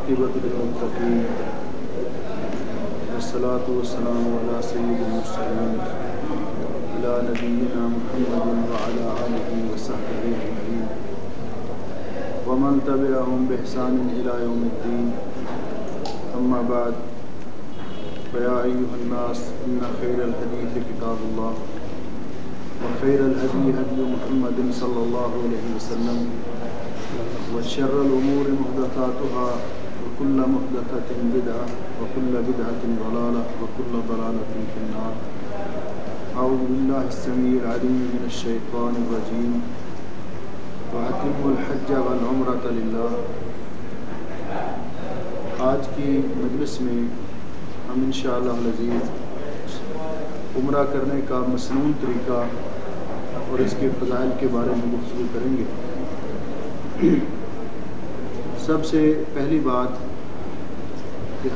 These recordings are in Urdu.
والعاقبۃ للمتقین والصلاۃ والسلام علی سید المرسلین علی نبینا محمد وعلی آلہ وصحبہ اجمعین ومن تبعهم بإحسان إلی یوم الدین اما بعد فیا ایھا الناس ان خیر الحدیث کتاب اللہ وخیر الهدی هدی محمد صلی اللہ علیہ وسلم وشر الأمور محدثاتها وكل محدثة بدعة وكل بدعة ضلالة وكل ضلالة في النار. أعوذ بالله السميع العليم من الشيطان الرجيم وأتموا الحج والعمرة لله. آج کی مجلس میں ہم انشاءاللہ العزیز عمرہ کرنے کا مسنون طریقہ اور اس کے فضائل کے بارے میں گفتگو کریں گے. سب سے پہلی بات کہ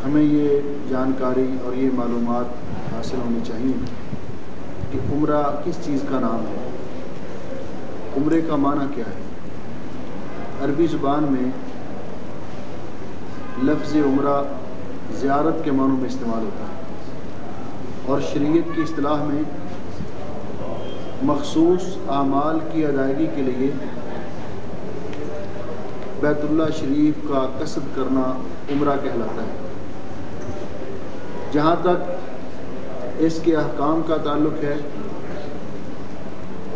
ہمیں یہ جانکاری اور یہ معلومات حاصل ہونی چاہیے کہ عمرہ کس چیز کا نام ہے، عمرے کا معنی کیا ہے. عربی زبان میں لفظ عمرہ زیارت کے معنوں میں استعمال ہوتا ہے اور شریعت کی اصطلاح میں مخصوص اعمال کی ادائیگی کے لیے بیت اللہ شریف کا قصد کرنا عمرہ کہلاتا ہے. جہاں تک اس کے احکام کا تعلق ہے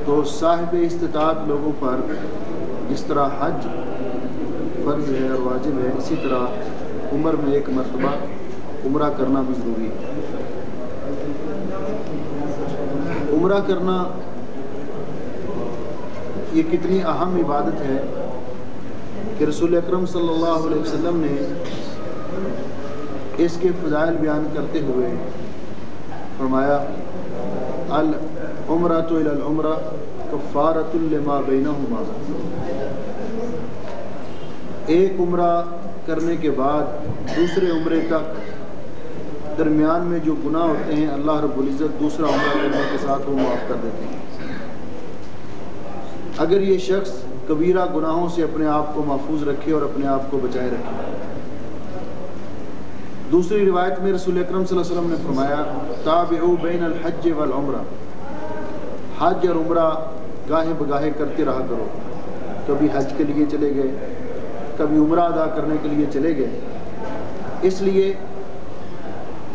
تو صاحب استطاعت لوگوں پر جس طرح حج فرض ہے اور واجب ہے، اسی طرح عمر میں ایک مرتبہ عمرہ کرنا بھی ضروری ہے. عمرہ کرنا یہ کتنی اہم عبادت ہے کہ رسول اکرم صلی اللہ علیہ وسلم نے اس کے فضائل بیان کرتے ہوئے فرمایا العمرۃ الی العمرہ کفارۃ لما بینہما. ایک عمرہ کرنے کے بعد دوسرے عمرے تک درمیان میں جو گناہ ہوتے ہیں اللہ رب العزت دوسرا عمرہ کرنے کے ساتھ وہ معاف کر دیتے ہیں. اگر یہ شخص کبیرہ گناہوں سے اپنے آپ کو محفوظ رکھے اور اپنے آپ کو بچائے رکھے. دوسری روایت میں رسول اکرم صلی اللہ علیہ وسلم نے فرمایا تابعوا بین الحج والعمرہ، حج اور عمرہ گاہے بگاہے کرتے رہا کرو. کبھی حج کے لیے چلے گئے، کبھی عمرہ ادا کرنے کے لیے چلے گئے، اس لیے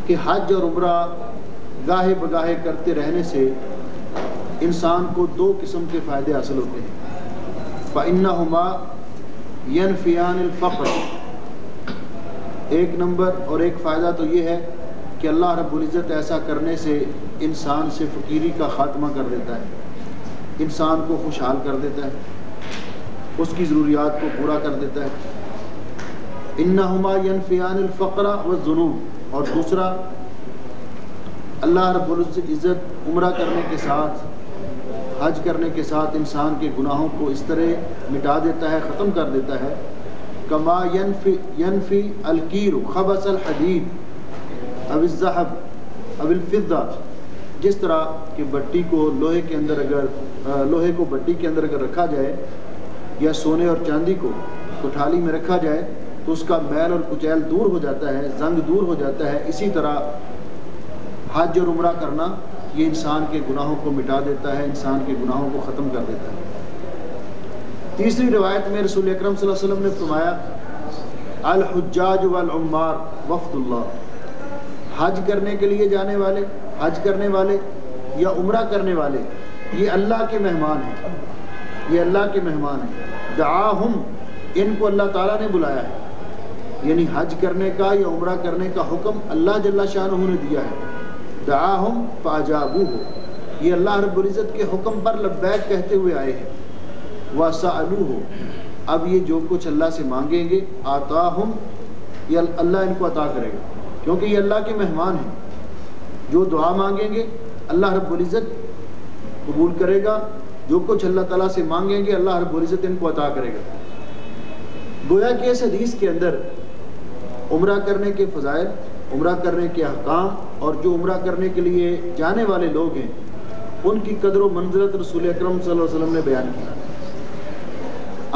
کہ حج اور عمرہ گاہے بگاہے کرتے رہنے سے انسان کو دو قسم کے فائدے حاصل ہوتے ہیں. فَإِنَّهُمَا يَنْفِيَانِ الْفَقْرَ، ایک نمبر اور ایک فائدہ تو یہ ہے کہ اللہ رب العزت ایسا کرنے سے انسان سے فقیری کا خاتمہ کر دیتا ہے، انسان کو خوشحال کر دیتا ہے، اس کی ضروریات کو پورا کر دیتا ہے. إِنَّهُمَا يَنْفِيَانِ الْفَقْرَ وَالذُّنُوبَ. اور دوسرا اللہ رب العزت عمرہ کرنے کے ساتھ حج کرنے کے ساتھ انسان کے گناہوں کو اس طرح مٹا دیتا ہے، ختم کر دیتا ہے. کما ینفی الکیر خبث الحدید او الذهب او الفضہ، جس طرح کہ بٹی کو لوہے کو بٹی کے اندر اگر رکھا جائے یا سونے اور چاندی کو کٹھالی میں رکھا جائے تو اس کا میل اور کچیل دور ہو جاتا ہے، زنگ دور ہو جاتا ہے. اسی طرح حج اور عمرہ کرنا یہ انسان کے گناہوں کو مٹا دیتا ہے، انسان کے گناہوں کو ختم کر دیتا ہے. تیسری روایت میں رسول اکرم صلی اللہ علیہ وسلم نے فرمایا الحجاج والعمار وفد اللہ، حج کرنے کے لیے جانے والے، حج کرنے والے یا عمرہ کرنے والے یہ اللہ کے مہمان ہیں، یہ اللہ کے مہمان ہیں. دعاہم، ان کو اللہ تعالیٰ نے بلایا ہے، یعنی حج کرنے کا یا عمرہ کرنے کا حکم اللہ جل شانہ نے دیا ہے. دعاہم فاجابوہ، یہ اللہ رب العزت کے حکم پر لبیک کہتے ہوئے آئے ہیں. وسألوہ، اب یہ جو کچھ اللہ سے مانگیں گے آتاہم، یہ اللہ ان کو عطا کرے گا، کیونکہ یہ اللہ کے مہمان ہیں. جو دعا مانگیں گے اللہ رب العزت قبول کرے گا، جو کچھ اللہ تعالیٰ سے مانگیں گے اللہ رب العزت ان کو عطا کرے گا. گویا کہ اس حدیث کے اندر عمرہ کرنے کے فضائل، عمرہ کرنے کے احکام اور جو عمرہ کرنے کے لیے جانے والے لوگ ہیں ان کی قدر و منزلت رسول اکرم صلی اللہ علیہ وسلم نے بیان کی.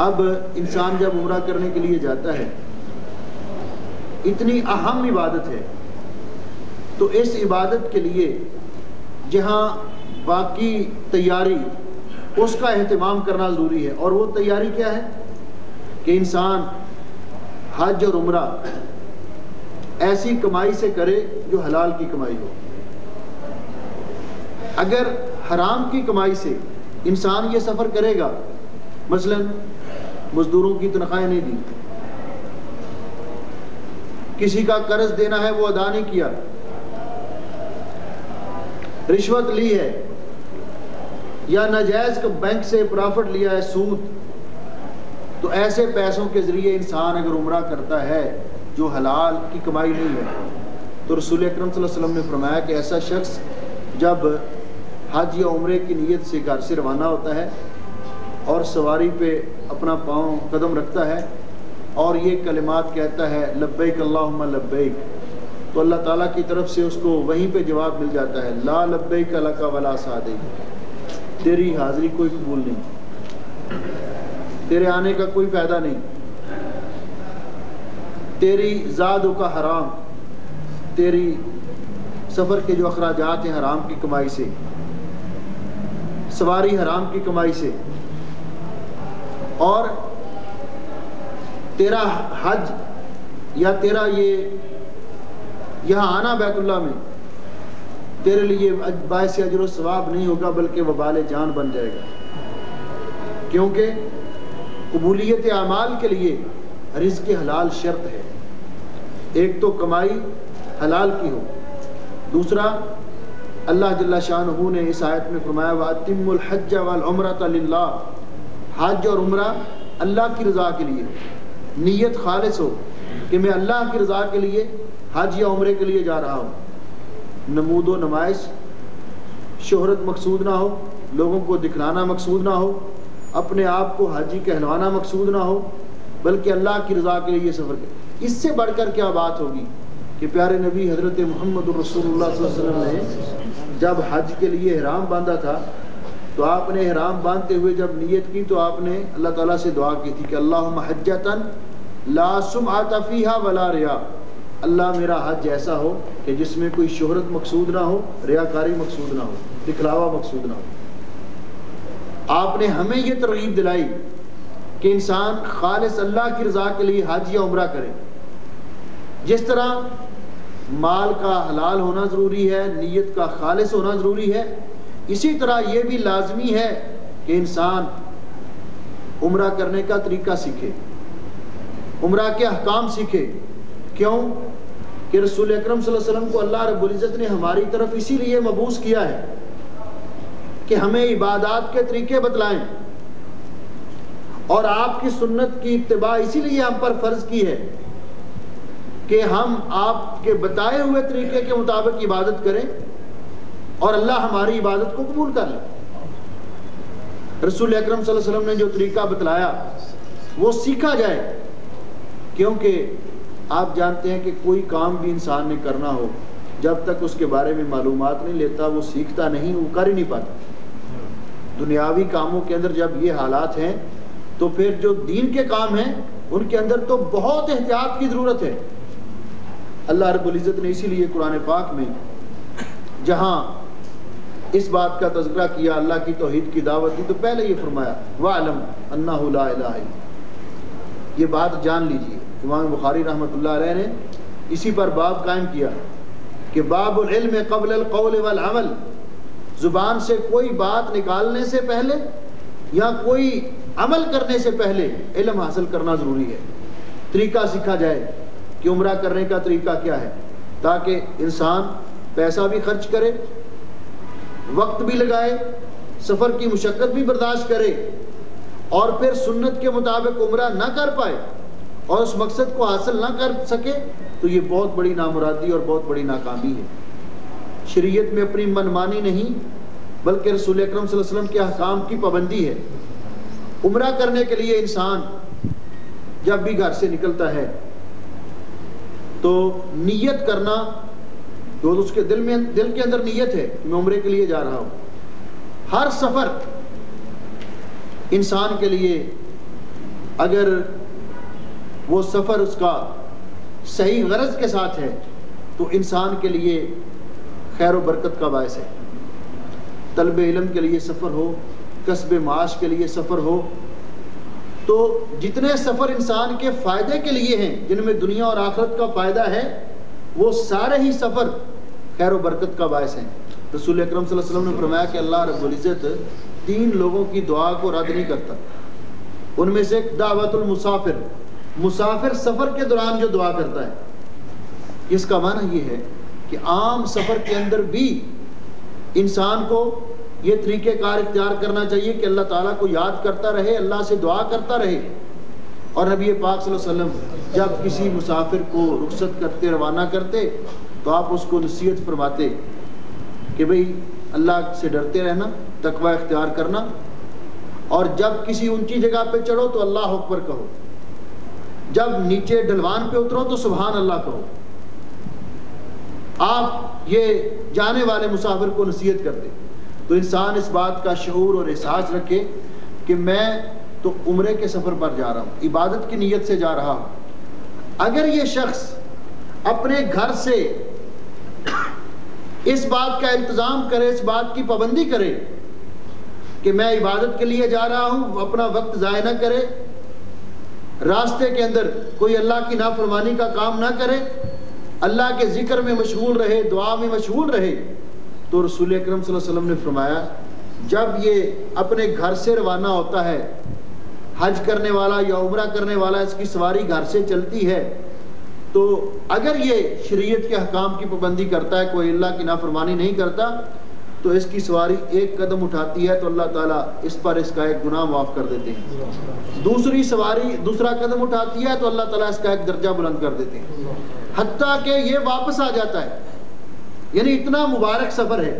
اب انسان جب عمرہ کرنے کے لیے جاتا ہے، اتنی اہم عبادت ہے، تو اس عبادت کے لیے جہاں باقی تیاری اس کا اہتمام کرنا ضروری ہے، اور وہ تیاری کیا ہے کہ انسان حج اور عمرہ ایسی کمائی سے کرے جو حلال کی کمائی ہو۔ اگر حرام کی کمائی سے انسان یہ سفر کرے گا، مثلا مزدوروں کی تنخواہیں نہیں دی، کسی کا قرض دینا ہے وہ ادا نہیں کیا، رشوت لی ہے، یا ناجائز بینک سے پرافٹ لیا ہے، سود، تو ایسے پیسوں کے ذریعے انسان اگر عمرہ کرتا ہے جو حلال کی کمائی نہیں ہے، تو رسول اکرم صلی اللہ علیہ وسلم نے فرمایا کہ ایسا شخص جب حج یا عمرے کی نیت سے گھر سے روانہ ہوتا ہے اور سواری پہ اپنا پاؤں قدم رکھتا ہے اور یہ کلمات کہتا ہے لبیک اللہم لبیک، تو اللہ تعالیٰ کی طرف سے اس کو وہیں پہ جواب مل جاتا ہے لا لبیک لک ولا سعدیک، تیری حاضری کوئی قبول نہیں، تیرے آنے کا کوئی فائدہ نہیں، تیری زادوں کا حرام، تیری سفر کے جو اخراجات ہیں حرام کی کمائی سے، سواری حرام کی کمائی سے، اور تیرا حج یا تیرا یہ یہاں آنا بیت اللہ میں تیرے لیے باعث اجر و ثواب نہیں ہوگا بلکہ وبال جان بن جائے گا، کیونکہ قبولیت اعمال کے لیے رزق حلال شرط ہے۔ ایک تو کمائی حلال کی ہو، دوسرا اللہ جل شانہ نے اس آیت میں فرمایا وَأَتِمُّ الْحَجَّ وَالْعُمْرَةَ لِلَّهِ، حج اور عمرہ اللہ کی رضا کے لیے ہو، نیت خالص ہو کہ میں اللہ کی رضا کے لیے حج یا عمرے کے لیے جا رہا ہوں، نمود و نمائش شہرت مقصود نہ ہو، لوگوں کو دکھلانا مقصود نہ ہو، اپنے آپ کو حاجی کہلوانا مقصود نہ ہو، بلکہ اللہ کی رضا کے لیے یہ سفر کرے۔ اس سے بڑھ کر کیا بات ہوگی کہ پیارے نبی حضرت محمد رسول اللہ صلی اللہ علیہ وسلم نے جب حج کے لیے احرام باندھا تھا تو آپ نے احرام باندھتے ہوئے جب نیت کی تو آپ نے اللہ تعالیٰ سے دعا کی تھی کہ اللہم حجتن لا سمعۃ فیہا ولا ریا، اللہ میرا حج ایسا ہو کہ جس میں کوئی شہرت مقصود نہ ہو، ریاکاری مقصود نہ ہو، دکھلاوا مقصود نہ ہو۔ آپ نے ہمیں یہ ترغیب دلائی کہ انسان خالص اللہ کی رضا کے لیے حج یا عمرہ کرے۔ جس طرح مال کا حلال ہونا ضروری ہے، نیت کا خالص ہونا ضروری ہے، اسی طرح یہ بھی لازمی ہے کہ انسان عمرہ کرنے کا طریقہ سیکھے، عمرہ کے احکام سیکھے۔ کیوں کہ رسول اکرم صلی اللہ علیہ وسلم کو اللہ رب العزت نے ہماری طرف اسی لیے مبعوث کیا ہے کہ ہمیں عبادات کے طریقے بتلائیں، اور آپ کی سنت کی اتباع اسی لیے ہم پر فرض کی ہے کہ ہم آپ کے بتائے ہوئے طریقے کے مطابق عبادت کریں اور اللہ ہماری عبادت کو قبول کر لے۔ رسول اکرم صلی اللہ علیہ وسلم نے جو طریقہ بتلایا وہ سیکھا جائے، کیونکہ آپ جانتے ہیں کہ کوئی کام بھی انسان نے کرنا ہو جب تک اس کے بارے میں معلومات نہیں لیتا وہ سیکھتا نہیں، وہ کر ہی نہیں پاتا۔ دنیاوی کاموں کے اندر جب یہ حالات ہیں تو پھر جو دین کے کام ہیں ان کے اندر تو بہت احتیاط کی ضرورت ہے۔ اللہ رب العزت نے اسی لیے قرآن پاک میں جہاں اس بات کا تذکرہ کیا، اللہ کی توحید کی دعوت دی، تو پہلے یہ فرمایا وَعْلَمْ أَنَّهُ لَا إِلَهَ إِلَّا، یہ بات جان لیجئے۔ امام بخاری رحمۃ اللہ علیہ نے اسی پر باب قائم کیا کہ باب العلم قبل القول والعمل، زبان سے کوئی بات نکالنے سے پہلے یا کوئی عمل کرنے سے پہلے علم حاصل کرنا ضروری ہے، طریقہ سیکھا جائے کہ عمرہ کرنے کا طریقہ کیا ہے، تاکہ انسان پیسہ بھی خرچ کرے، وقت بھی لگائے، سفر کی مشقت بھی برداشت کرے، اور پھر سنت کے مطابق عمرہ نہ کر پائے اور اس مقصد کو حاصل نہ کر سکے تو یہ بہت بڑی نامرادی اور بہت بڑی ناکامی ہے۔ شریعت میں اپنی منمانی نہیں بلکہ رسول اکرم صلی اللہ علیہ وسلم کے احکام کی پابندی ہے۔ عمرہ کرنے کے لیے انسان جب بھی گھر سے نکلتا ہے تو نیت کرنا، جو اس کے دل کے اندر نیت ہے میں عمرے کے لیے جا رہا ہوں۔ ہر سفر انسان کے لیے اگر وہ سفر اس کا صحیح غرض کے ساتھ ہے تو انسان کے لیے خیر و برکت کا باعث ہے. طلب علم کے لیے سفر ہو، کسب معاش کے لیے سفر ہو، تو جتنے سفر انسان کے فائدے کے لیے ہیں، جن میں دنیا اور آخرت کا فائدہ ہے، وہ سارے ہی سفر خیر و برکت کا باعث ہیں. رسول اکرم صلی اللہ علیہ وسلم نے فرمایا کہ اللہ رب العزت 3 لوگوں کی دعا کو رد نہیں کرتا. ان میں سے ایک دعوت المسافر، مسافر سفر کے دوران جو دعا کرتا ہے. اس کا معنی یہ ہے کہ عام سفر کے اندر بھی انسان کو یہ طریقہ کار اختیار کرنا چاہیے کہ اللہ تعالیٰ کو یاد کرتا رہے، اللہ سے دعا کرتا رہے. اور نبی پاک صلی اللہ علیہ وسلم جب کسی مسافر کو رخصت کرتے، روانہ کرتے، تو آپ اس کو نصیحت فرماتے کہ بھئی اللہ سے ڈرتے رہنا، تقوی اختیار کرنا، اور جب کسی اونچی جگہ پہ چڑھو تو اللہ اکبر کہو، جب نیچے ڈھلوان پہ اترو تو سبحان اللہ کہو. آپ یہ جانے والے مسافر کو نصیحت کرتے تو انسان اس بات کا شعور اور احساس رکھے کہ میں تو عمرے کے سفر پر جا رہا ہوں، عبادت کی نیت سے جا رہا ہوں. اگر یہ شخص اپنے گھر سے اس بات کا التزام کرے، اس بات کی پابندی کرے کہ میں عبادت کے لیے جا رہا ہوں، اپنا وقت ضائع نہ کرے، راستے کے اندر کوئی اللہ کی نافرمانی کا کام نہ کرے، اللہ کے ذکر میں مشغول رہے، دعا میں مشغول رہے، تو رسول اکرم صلی اللہ علیہ وسلم نے فرمایا جب یہ اپنے گھر سے روانہ ہوتا ہے، حج کرنے والا یا عمرہ کرنے والا، اس کی سواری گھر سے چلتی ہے، تو اگر یہ شریعت کے احکام کی پابندی کرتا ہے، کوئی اللہ کی نافرمانی نہیں کرتا، تو اس کی سواری ایک قدم اٹھاتی ہے تو اللہ تعالیٰ اس پر اس کا ایک گناہ معاف کر دیتے ہیں. دوسری سواری دوسرا قدم اٹھاتی ہے تو اللہ تعالیٰ اس کا ایک درجہ بلند کر دیتے ہیں، حتیٰ کہ یہ واپس آ جاتا ہے. یعنی اتنا مبارک سفر ہے.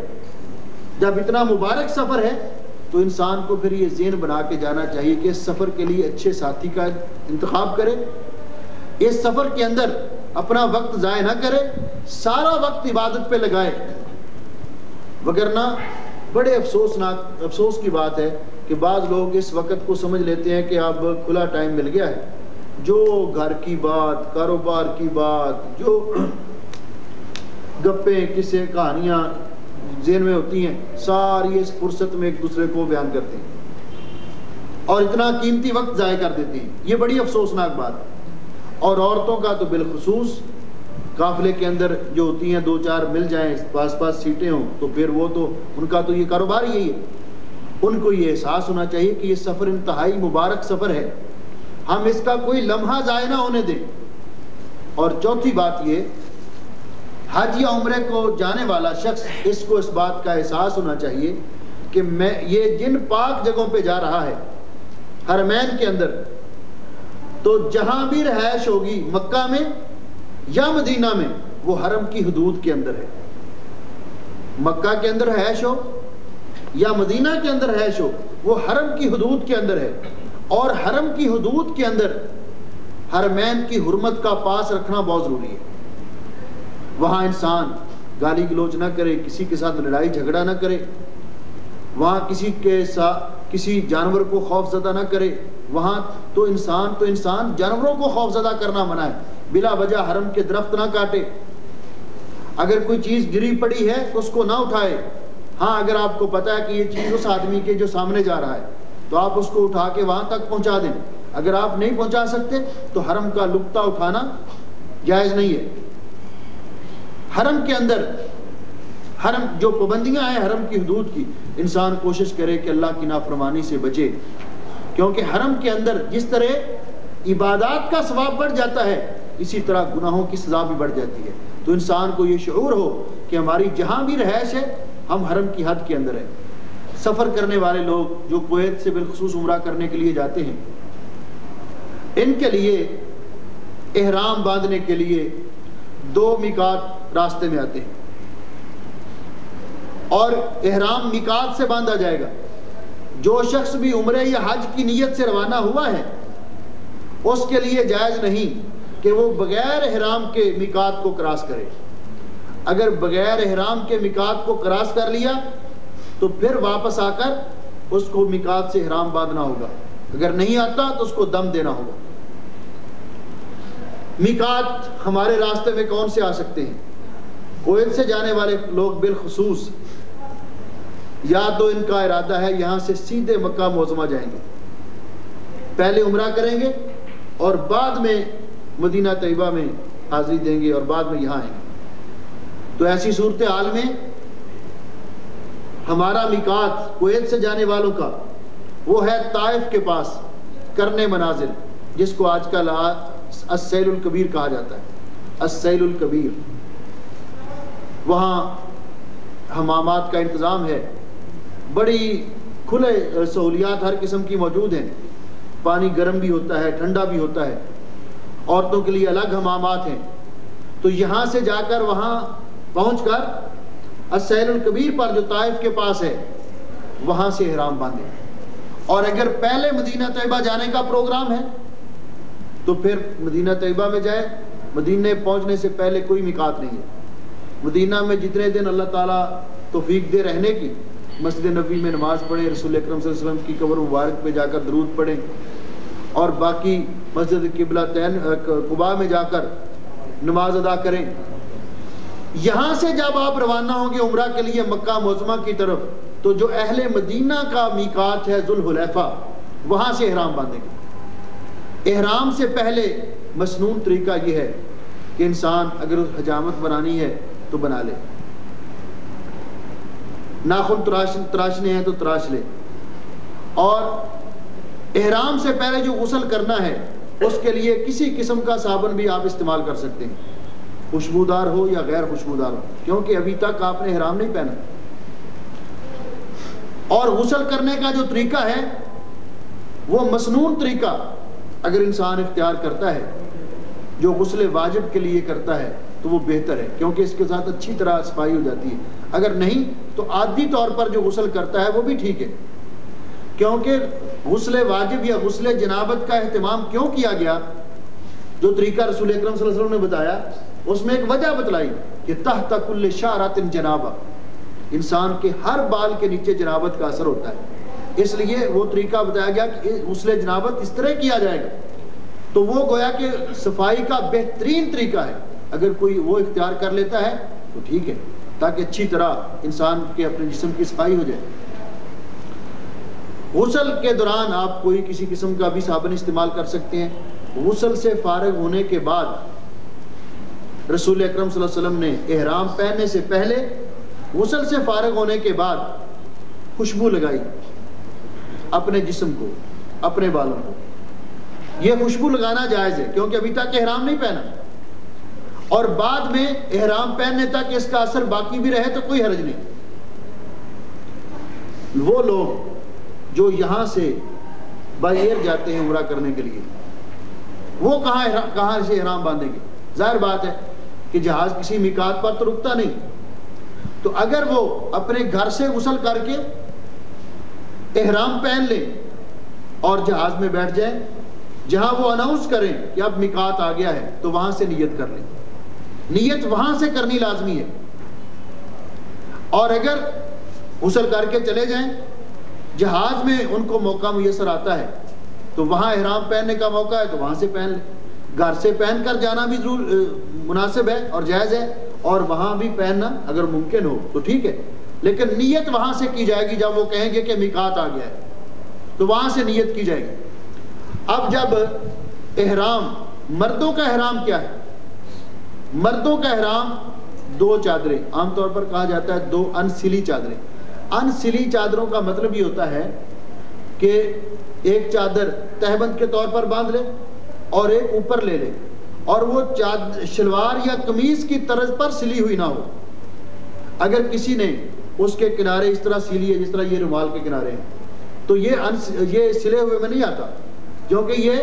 جب اتنا مبارک سفر ہے تو انسان کو پھر یہ ذہن بنا کے جانا چاہیے کہ اس سفر کے لیے اچھے ساتھی کا انتخاب کرے، اس سفر کے اندر اپنا وقت ضائع نہ کرے، سارا وقت عبادت پہ لگائے. وگرنہ بڑے افسوس کی بات ہے کہ بعض لوگ اس وقت کو سمجھ لیتے ہیں کہ اب کھلا ٹائم مل گیا ہے، جو گھر کی بات، کاروبار کی بات، جو گپیں قصے کہانیاں ذہن میں ہوتی ہیں، ساری اس فرصت میں ایک دوسرے کو بیان کرتے ہیں اور اتنا قیمتی وقت ضائع کر دیتے ہیں. یہ بڑی افسوسناک بات ہے. اور عورتوں کا تو بالخصوص قافلے کے اندر جو ہوتی ہیں 2-4 مل جائیں، پاس سیٹیں ہوں، تو پھر وہ تو ان کا تو یہ کاروبار یہی ہے. ان کو یہ احساس ہونا چاہیے کہ یہ سفر انتہائی مبارک سفر ہے، ہم اس کا کوئی لمحہ ضائع نہ ہونے دیں. اور چوتھی بات یہ، حج یا عمرے کو جانے والا شخص اس کو اس بات کا احساس ہونا چاہیے کہ میں یہ جن پاک جگہوں پہ جا رہا ہے، حرمین کے اندر، تو جہاں بھی رہائش ہوگی مکہ میں یا مدینہ میں، وہ حرم کی حدود کے اندر ہے. مکہ کے اندر رہائش ہو یا مدینہ کے اندر رہائش ہو، وہ حرم کی حدود کے اندر ہے. اور حرم کی حدود کے اندر حرمین کی حرمت کا پاس رکھنا بہت ضروری ہے. وہاں انسان گالی گلوچ نہ کرے، کسی کے ساتھ لڑائی جھگڑا نہ کرے، وہاں کسی جانور کو خوف زدہ نہ کرے. وہاں تو انسان جانوروں کو خوف زدہ کرنا منع ہے. بلا وجہ حرم کے درخت نہ کاٹے، اگر کوئی چیز گری پڑی ہے تو اس کو نہ اٹھائے. ہاں اگر آپ کو پتا ہے کہ یہ چیز اس آدمی کے جو سامنے جا رہا ہے تو آپ اس کو اٹھا کے وہاں تک پہنچا دیں. اگر آپ نہیں پہنچا سکتے تو حرم کا لقطہ اٹھانا جائز نہیں ہے. حرم کے اندر حرم جو پابندیاں ہیں حرم کی حدود کی، انسان کوشش کرے کہ اللہ کی نافرمانی سے بچے، کیونکہ حرم کے اندر جس طرح عبادات کا ثواب بڑھ جاتا ہے، اسی طرح گناہوں کی سزا بھی بڑھ جاتی ہے. تو انسان کو یہ شعور ہو کہ ہماری جہاں بھی رہائش ہے ہم حرم کی حد کے اندر ہیں. سفر کرنے والے لوگ جو کویت سے بالخصوص عمرہ کرنے کے لیے جاتے ہیں، ان کے لیے احرام باندھنے کے لیے 2 میقات راستے میں آتے ہیں، اور احرام میقات سے باندھا جائے گا. جو شخص بھی عمرے یا حج کی نیت سے روانہ ہوا ہے، اس کے لیے جائز نہیں کہ وہ بغیر احرام کے میقات کو کراس کرے. اگر بغیر احرام کے میقات کو کراس کر لیا تو پھر واپس آ کر اس کو میقات سے احرام باندھنا ہوگا. اگر نہیں آتا تو اس کو دم دینا ہوگا۔ میقات ہمارے راستے میں کون سے آ سکتے ہیں؟ کویت سے جانے والے لوگ بالخصوص، یا تو ان کا ارادہ ہے یہاں سے سیدھے مکہ معظمہ جائیں گے، پہلے عمرہ کریں گے اور بعد میں مدینہ طیبہ میں حاضری دیں گے اور بعد میں یہاں آئیں گے۔ تو ایسی صورتحال میں ہمارا میقات کویت سے جانے والوں کا وہ ہے طائف کے پاس کرنے منازل، جس کو آج کل السیل الکبیر کہا جاتا ہے۔ السیل الکبیر، وہاں حمامات کا انتظام ہے، بڑی کھلے سہولیات ہر قسم کی موجود ہیں، پانی گرم بھی ہوتا ہے، ٹھنڈا بھی ہوتا ہے، عورتوں کے لیے الگ حمامات ہیں۔ تو یہاں سے جا کر وہاں پہنچ کر السیل الکبیر پر جو طائف کے پاس ہے وہاں سے احرام باندھیں، اور اگر پہلے مدینہ طیبہ جانے کا پروگرام ہے تو پھر مدینہ طیبہ میں جائے۔ مدینہ پہنچنے سے پہلے کوئی میقات نہیں ہے۔ مدینہ میں جتنے دن اللہ تعالیٰ توفیق دے رہنے کی، مسجد نبوی میں نماز پڑھیں، رسول اکرم صلی اللہ علیہ وسلم کی قبر مبارک پہ جا کر درود پڑھیں، اور باقی مسجد قبلہ تین قباء میں جا کر نماز ادا کریں۔ یہاں سے جب آپ روانہ ہوں گے عمرہ کے لیے مکہ معظمہ کی طرف، تو جو اہل مدینہ کا میقات ہے ذوالحلیفہ، وہاں سے احرام باندھیں گے۔ احرام سے پہلے مسنون طریقہ یہ ہے کہ انسان اگر حجامت بنانی ہے تو بنا لے، ناخن تراشنے ہیں تو تراش لے، اور احرام سے پہلے جو غسل کرنا ہے اس کے لیے کسی قسم کا صابن بھی آپ استعمال کر سکتے ہیں، خوشبودار ہو یا غیر خوشبودار ہو، کیونکہ ابھی تک آپ نے احرام نہیں پہنا۔ اور غسل کرنے کا جو طریقہ ہے وہ مسنون طریقہ اگر انسان اختیار کرتا ہے، جو غسل واجب کے لیے کرتا ہے تو وہ بہتر ہے، کیونکہ اس کے ساتھ اچھی طرح صفائی ہو جاتی ہے۔ اگر نہیں تو عادی طور پر جو غسل کرتا ہے وہ بھی ٹھیک ہے، کیونکہ غسل واجب یا غسل جنابت کا اہتمام کیوں کیا گیا؟ جو طریقہ رسول اکرم صلی اللہ علیہ وسلم نے بتایا اس میں ایک وجہ بتلائی کہ تحت کل شعرۃ جنابہ، انسان کے ہر بال کے نیچے جنابت کا اثر ہوتا ہے، اس لیے وہ طریقہ بتایا گیا کہ غسل جنابت اس طرح کیا جائے گا۔ تو وہ گویا کہ صفائی کا بہترین طریقہ ہے، اگر کوئی وہ اختیار کر لیتا ہے تو ٹھیک ہے، تاکہ اچھی طرح انسان کے اپنے جسم کی صفائی ہو جائے۔ غسل کے دوران آپ کوئی کسی قسم کا بھی صابن استعمال کر سکتے ہیں۔ غسل سے فارغ ہونے کے بعد رسول اکرم صلی اللہ علیہ وسلم نے احرام پہننے سے پہلے غسل سے فارغ ہونے کے بعد خوشبو لگائی اپنے جسم کو، اپنے بالوں کو۔ یہ خوشبو لگانا جائز ہے کیونکہ ابھی تک احرام نہیں پہنا، اور بعد میں احرام پہننے تک اس کا اثر باقی بھی رہے تو کوئی حرج نہیں۔ وہ لوگ جو یہاں سے بائی ایئر جاتے ہیں عمرہ کرنے کے لیے، وہ کہاں سے احرام باندھیں گے؟ ظاہر بات ہے کہ جہاز کسی میقات پر تو رکتا نہیں، تو اگر وہ اپنے گھر سے غسل کر کے احرام پہن لیں اور جہاز میں بیٹھ جائیں، جہاں وہ اناؤنس کریں کہ اب میقات آ گیا ہے تو وہاں سے نیت کر لیں۔ نیت وہاں سے کرنی لازمی ہے، اور اگر غسل کر کے چلے جائیں، جہاز میں ان کو موقع میسر آتا ہے تو وہاں احرام پہننے کا موقع ہے تو وہاں سے پہن لیں۔ گھر سے پہن کر جانا بھی مناسب ہے اور جائز ہے، اور وہاں بھی پہننا اگر ممکن ہو تو ٹھیک ہے، لیکن نیت وہاں سے کی جائے گی۔ جب وہ کہیں گے کہ میقات آ گیا ہے تو وہاں سے نیت کی جائے گی۔ اب جب احرام، مردوں کا احرام کیا ہے؟ مردوں کا احرام 2 چادریں، عام طور پر کہا جاتا ہے 2 انسلی چادریں۔ انسلی چادروں کا مطلب یہ ہوتا ہے کہ ایک چادر تہبند کے طور پر باندھ لے اور ایک اوپر لے لے، اور وہ شلوار یا قمیض کی طرز پر سلی ہوئی نہ ہو۔ اگر کسی نے اس کے کنارے اس طرح سلی ہے جس طرح یہ رومال کے کنارے ہیں تو یہ سلے ہوئے میں نہیں آتا، کیونکہ یہ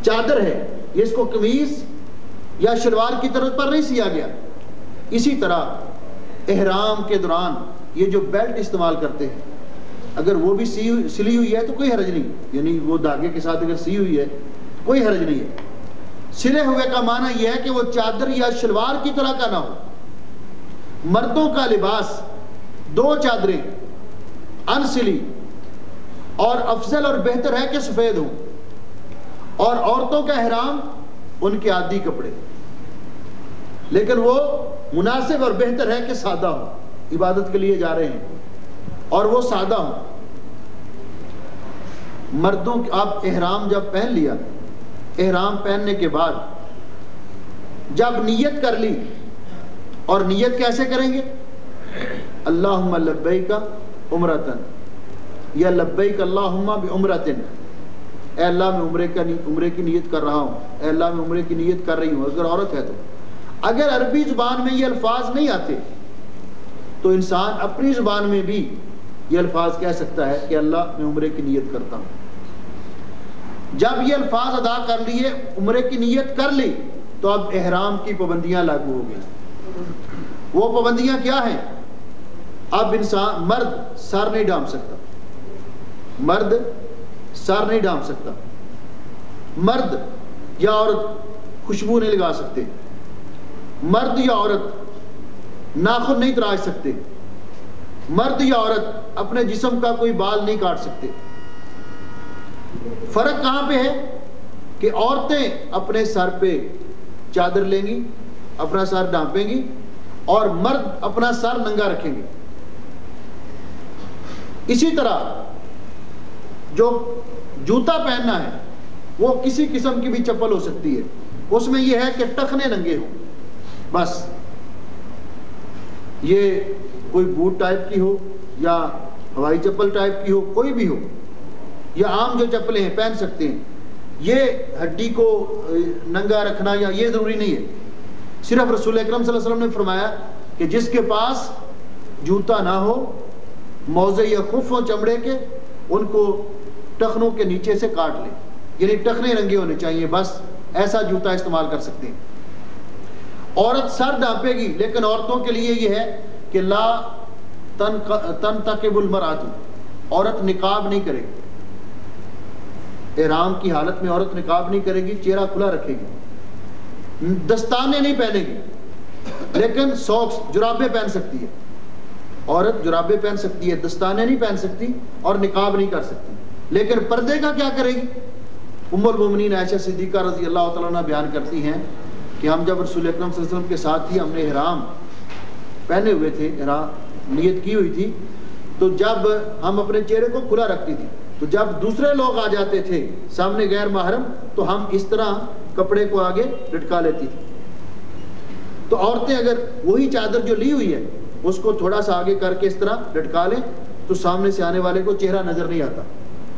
چادر ہے، یہ اس کو قمیض یا شلوار کی طرز پر نہیں سیا گیا۔ اسی طرح احرام کے دوران یہ جو بیلٹ استعمال کرتے ہیں، اگر وہ بھی سلی ہوئی ہے تو کوئی حرج نہیں، یعنی وہ دھاگے کے ساتھ اگر سی ہوئی ہے کوئی حرج نہیں ہے۔ سلے ہوئے کا معنی یہ ہے کہ وہ چادر یا شلوار کی طرح کا نہ ہو۔ مردوں کا لباس 2 چادریں انسلی اور افضل اور بہتر ہے کہ سفید ہوں، اور عورتوں کا احرام ان کے عادی کپڑے، لیکن وہ مناسب اور بہتر ہے کہ سادہ ہو، عبادت کے لیے جا رہے ہیں اور وہ سادہ ہو۔ مردوں آپ احرام جب پہن لیا، احرام پہننے کے بعد جب نیت کر لی، اور نیت کیسے کریں گے؟ اللہم لبیک عمرتن یا لبیک اللہم بعمرتن، اے اللہ میں عمرے کی نیت کر رہا ہوں، اے اللہ میں عمرے کی نیت کر رہی ہوں۔ اگر عورت ہے تو اگر عربی زبان میں یہ الفاظ نہیں آتے تو انسان اپنی زبان میں بھی یہ الفاظ کہہ سکتا ہے کہ اللہ میں عمرے کی نیت کرتا ہوں۔ جب یہ الفاظ ادا کر لیے، عمرے کی نیت کر لی، تو اب احرام کی پابندیاں لاگو ہو گئی۔ وہ پابندیاں کیا ہیں؟ اب مرد سر نہیں ڈھانپ سکتا، مرد سر نہیں ڈھانپ سکتا، مرد یا عورت خوشبو نہیں لگا سکتے، مرد یا عورت ناخن نہیں تراش سکتے، مرد یا عورت اپنے جسم کا کوئی بال نہیں کاٹ سکتے۔ فرق کہاں پہ ہے کہ عورتیں اپنے سر پہ چادر لیں گی، اپنا سر ڈھانپیں گی، اور مرد اپنا سر ننگا رکھیں گے۔ اسی طرح جو جوتا پہننا ہے وہ کسی قسم کی بھی چپل ہو سکتی ہے، اس میں یہ ہے کہ ٹخنے ننگے ہوں، بس یہ کوئی بوٹ ٹائپ کی ہو یا ہوائی چپل ٹائپ کی ہو، کوئی بھی ہو، یا عام جو چپلیں ہیں پہن سکتے ہیں۔ یہ ہڈی کو ننگا رکھنا یا یہ ضروری نہیں ہے، صرف رسول اکرم صلی اللہ علیہ وسلم نے فرمایا کہ جس کے پاس جوتا نہ ہو، موزے یا خف ہوں چمڑے کے، ان کو ٹخنوں کے نیچے سے کاٹ لے، یعنی ٹخنے ننگے ہونے چاہیے، بس ایسا جوتا استعمال کر سکتے ہیں۔ عورت سر ڈھانپے گی، لیکن عورتوں کے لیے یہ ہے کہ لا تنتقب المرأۃ، عورت نقاب نہیں کرے گی، احرام کی حالت میں عورت نقاب نہیں کرے گی، چہرہ کھلا رکھے گی، دستانے نہیں پہنے گی، لیکن ساکس جرابیں پہن سکتی ہے، عورت جرابیں پہن سکتی ہے، دستانے نہیں پہن سکتی اور نقاب نہیں کر سکتی۔ لیکن پردے کا کیا کرے گی؟ ام المومنین عائشہ صدیقہ رضی اللہ تعالیٰ عنہ بیان کرتی ہیں کہ ہم جب رسول اکرم صلی اللہ علیہ وسلم کے ساتھ ہی ہم نے احرام پہنے ہوئے تھے، احرام نیت کی ہوئی تھی، تو جب ہم اپنے چہرے کو کھلا رکھتی تھی، تو جب دوسرے لوگ آ جاتے تھے سامنے غیر محرم، تو ہم اس طرح کپڑے کو آگے لٹکا لیتی تھی۔ تو عورتیں اگر وہی چادر جو لی ہوئی ہے اس کو تھوڑا سا آگے کر کے اس طرح لٹکا لیں تو سامنے سے آنے والے کو چہرہ نظر نہیں آتا۔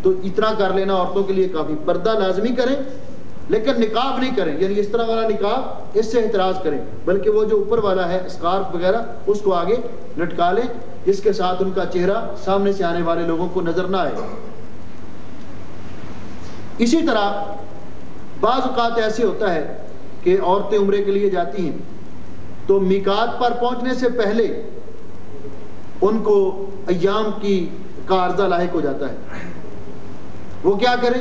تو اتنا کر لینا عورتوں کے لیے کافی۔ پردہ لازمی کریں لیکن نقاب نہیں کریں، یعنی اس طرح والا نقاب اس سے احتراز کریں، بلکہ وہ جو اوپر والا ہے اسکارف وغیرہ اس کو آگے لٹکا لیں جس کے ساتھ ان کا چہرہ سامنے سے آنے والے لوگوں کو نظر نہ آئے۔ اسی طرح بعض اوقات ایسے ہوتا ہے کہ عورتیں عمرے کے لیے جاتی ہیں تو میقات پر پہنچنے سے پہلے ان کو ایام کا عارضہ لاحق ہو جاتا ہے۔ وہ کیا کریں؟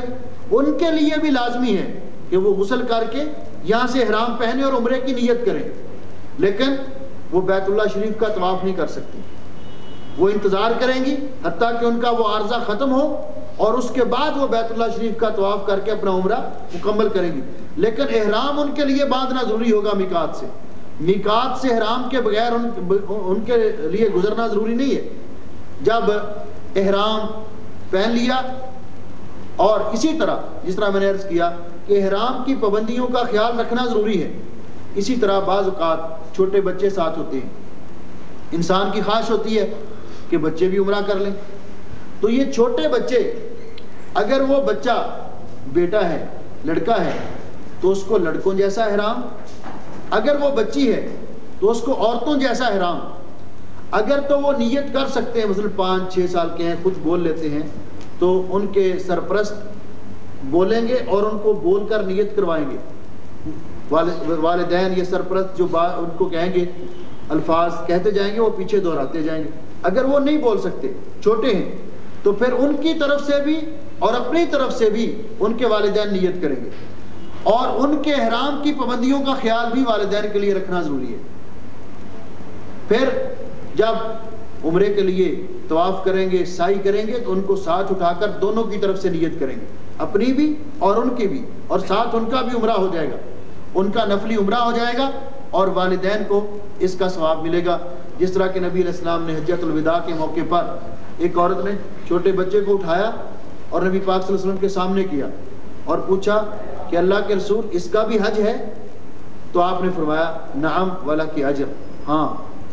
ان کے لیے بھی لازمی ہے کہ وہ غسل کر کے یہاں سے احرام پہنے اور عمرے کی نیت کریں، لیکن وہ بیت اللہ شریف کا طواف نہیں کر سکتی، وہ انتظار کریں گی حتیٰ کہ ان کا وہ عارضہ ختم ہو اور اس کے بعد وہ بیت اللہ شریف کا طواف کر کے اپنا عمرہ مکمل کریں گی۔ لیکن احرام ان کے لیے باندھنا ضروری ہوگا میقات سے، میقات سے احرام کے بغیر ان کے لیے گزرنا ضروری نہیں ہے۔ جب احرام پہن لیا، اور اسی طرح جس طرح میں نے عرض کیا کہ احرام کی پابندیوں کا خیال رکھنا ضروری ہے، اسی طرح بعض اوقات چھوٹے بچے ساتھ ہوتے ہیں، انسان کی خواہش ہوتی ہے کہ بچے بھی عمرہ کر لیں، تو یہ چھوٹے بچے، اگر وہ بچہ بیٹا ہے، لڑکا ہے، تو اس کو لڑکوں جیسا احرام، اگر وہ بچی ہے تو اس کو عورتوں جیسا احرام۔ اگر تو وہ نیت کر سکتے ہیں، مثلا 5-6 سال کے ہیں، خود بول لیتے ہیں، تو ان کے سرپرست بولیں گے اور ان کو بول کر نیت کروائیں گے، والدین یا سرپرست جو ان کو کہیں گے، الفاظ کہتے جائیں گے، وہ پیچھے دہراتے جائیں گے۔ اگر وہ نہیں بول سکتے، چھوٹے ہیں، تو پھر ان کی طرف سے بھی اور اپنی طرف سے بھی ان کے والدین نیت کریں گے، اور ان کے احرام کی پابندیوں کا خیال بھی والدین کے لیے رکھنا ضروری ہے۔ پھر جب عمرے کے لیے طواف کریں گے، سعی کریں گے تو ان کو ساتھ اٹھا کر دونوں کی طرف سے نیت کریں گے، اپنی بھی اور ان کی بھی، اور ساتھ ان کا بھی عمرہ ہو جائے گا، ان کا نفلی عمرہ ہو جائے گا اور والدین کو اس کا ثواب ملے گا۔ جس طرح کہ نبی علیہ السلام نے حجۃ الوداع کے موقع پر ایک عورت نے چھوٹے بچے کو اٹھایا اور نبی پاک صلی اللہ علیہ وسلم کے سامنے کیا اور پوچھا کہ اللہ کے رسول اس کا بھی حج ہے؟ تو آپ نے فرمایا نعم ولکی اجر، ہاں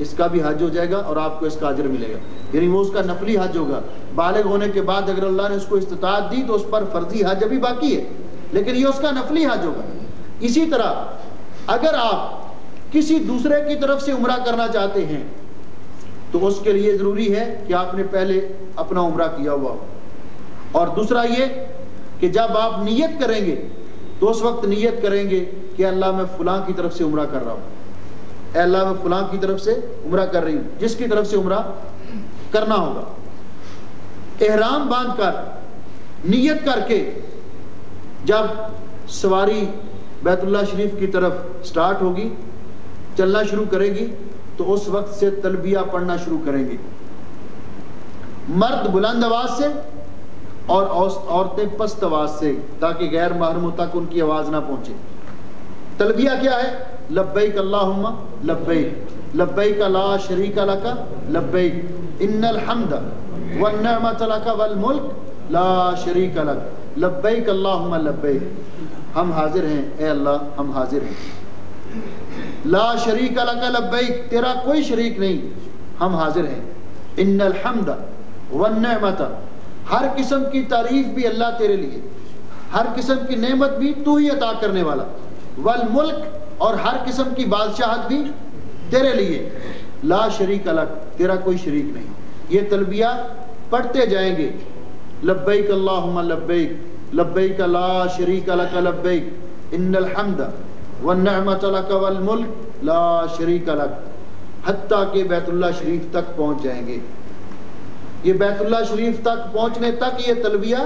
اس کا بھی حج ہو جائے گا اور آپ کو اس کا اجر ملے گا، یعنی وہ اس کا نفلی حج ہوگا۔ بالغ ہونے کے بعد اگر اللہ نے اس کو استطاعت دی تو اس پر فرضی حج ابھی باقی ہے، لیکن یہ اس کا نفلی حج ہوگا۔ اسی طرح اگر آپ کسی دوسرے کی طرف سے عمرہ کرنا چاہتے ہیں تو اس کے لیے ضروری ہے کہ آپ نے پہلے اپنا عمرہ کیا ہوا ہو، اور دوسرا یہ کہ جب آپ نیت کریں گے تو اس وقت نیت کریں گے کہ اللہ میں فلاں کی طرف سے عمرہ کر رہا ہوں، اے اللہ میں فلاں کی طرف سے عمرہ کر رہی ہوں، جس کی طرف سے عمرہ کرنا ہوگا۔ احرام باندھ کر نیت کر کے جب سواری بیت اللہ شریف کی طرف سٹارٹ ہوگی، چلنا شروع کرے گی، تو اس وقت سے تلبیہ پڑھنا شروع کریں گے، مرد بلند آواز سے اور عورتیں پست آواز سے، تاکہ غیر محرموں تک ان کی آواز نہ پہنچے۔ تلبیہ کیا ہے؟ لبیک اللہم لبیک، لبیک لا شریک لک لبیک، ان الحمد والنعمت لک والملک لا شریک لک، لبیک اللہم لبیک، ہم حاضر ہیں اے اللہ، ہم حاضر ہیں، لا شریک لک لبیک، تیرا کوئی شریک نہیں، ہم حاضر ہیں، ان الحمد والنعمت، ہر قسم کی تعریف بھی اللہ تیرے لیے، ہر قسم کی نعمت بھی تو ہی عطا کرنے والا، والملک، اور ہر قسم کی بادشاہت بھی تیرے لیے، لا شریک لک، تیرا کوئی شریک نہیں۔ یہ تلبیہ پڑھتے جائیں گے، لبیک اللہم لبیک، لبیک لا شریک لک لبیک، ان الحمد والنعمت لک والملک لا شریک لک، حتیٰ کہ بیت اللہ شریف تک پہنچ جائیں گے۔ یہ بیت اللہ شریف تک پہنچنے تک یہ تلبیہ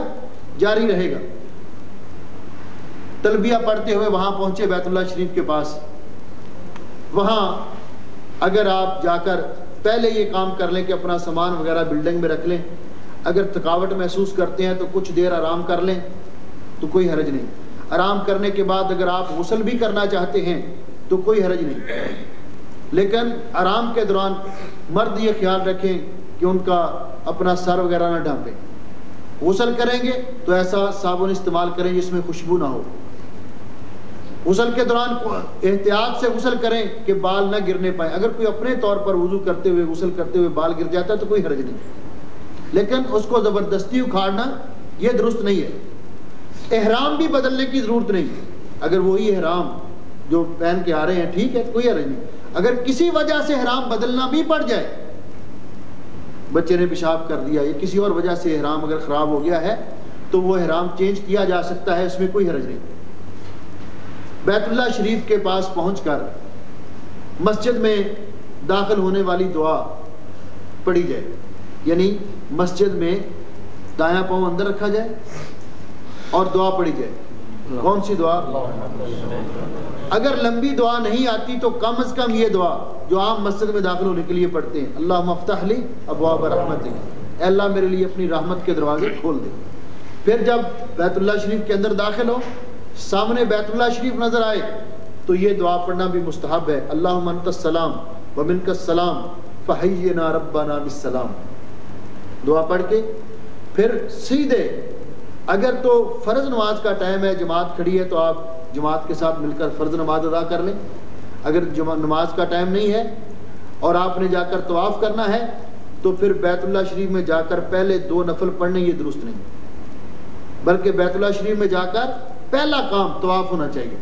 جاری رہے گا۔ تلبیہ پڑھتے ہوئے وہاں پہنچے بیت اللہ شریف کے پاس، وہاں اگر آپ جا کر پہلے یہ کام کر لیں کہ اپنا سامان وغیرہ بلڈنگ میں رکھ لیں، اگر تھکاوٹ محسوس کرتے ہیں تو کچھ دیر آرام کر لیں تو کوئی حرج نہیں، آرام کرنے کے بعد اگر آپ غسل بھی کرنا چاہتے ہیں تو کوئی حرج نہیں، لیکن آرام کے دوران مرد یہ خیال رکھیں کہ ان کا اپنا سر وغیرہ نہ ڈھانپیں، غسل کریں گے تو ایسا صابن استعمال کریں جس میں خوشبو نہ ہو، غسل کے دوران احتیاط سے غسل کریں کہ بال نہ گرنے پائیں، اگر کوئی اپنے طور پر وضو کرتے ہوئے غسل کرتے ہوئے بال گر جاتا ہے تو کوئی حرج نہیں، لیکن اس کو زبردستی اکھاڑنا یہ درست نہیں ہے۔ احرام بھی بدلنے کی ضرورت نہیں، اگر وہی احرام جو پہن کے آ رہے ہیں ٹھیک ہے، کوئی حرج نہیں، اگر کسی وجہ سے احرام بدلنا بھی پڑ جائے، بچے نے پیشاب کر دیا یا کسی اور وجہ سے احرام اگر خراب ہو گیا ہے تو وہ احرام چینج کیا جا سکتا ہے، اس میں کوئی حرج نہیں۔ بیت اللہ شریف کے پاس پہنچ کر مسجد میں داخل ہونے والی دعا پڑھی جائے، یعنی مسجد میں دایاں پاؤں اندر رکھا جائے اور دعا پڑھی جائے۔ کون سی دعا؟ اگر لمبی دعا نہیں آتی تو کم از کم یہ دعا جو عام مسجد میں داخل ہونے کے لیے پڑھتے ہیں، اللہم افتح لی ابواب رحمتک، اے اللہ میرے لیے اپنی رحمت کے دروازے کھول دے۔ پھر جب بیت اللہ شریف کے اندر داخل ہو، سامنے بیت اللہ شریف نظر آئے تو یہ دعا پڑھنا بھی مستحب ہے، اللہم انت السلام ومنک السلام فحینا ربنا بالسلام، دعا پڑھ کے پھر سیدھے، اگر تو فرض نماز کا ٹائم ہے، جماعت کھڑی ہے تو آپ جماعت کے ساتھ مل کر فرض نماز ادا کر لیں، اگر نماز کا ٹائم نہیں ہے اور آپ نے جا کر طواف کرنا ہے تو پھر بیت اللہ شریف میں جا کر پہلے 2 نفل پڑھنے یہ درست نہیں، بلکہ بیت اللہ شریف میں جا کر پہلا کام طواف ہونا چاہیے،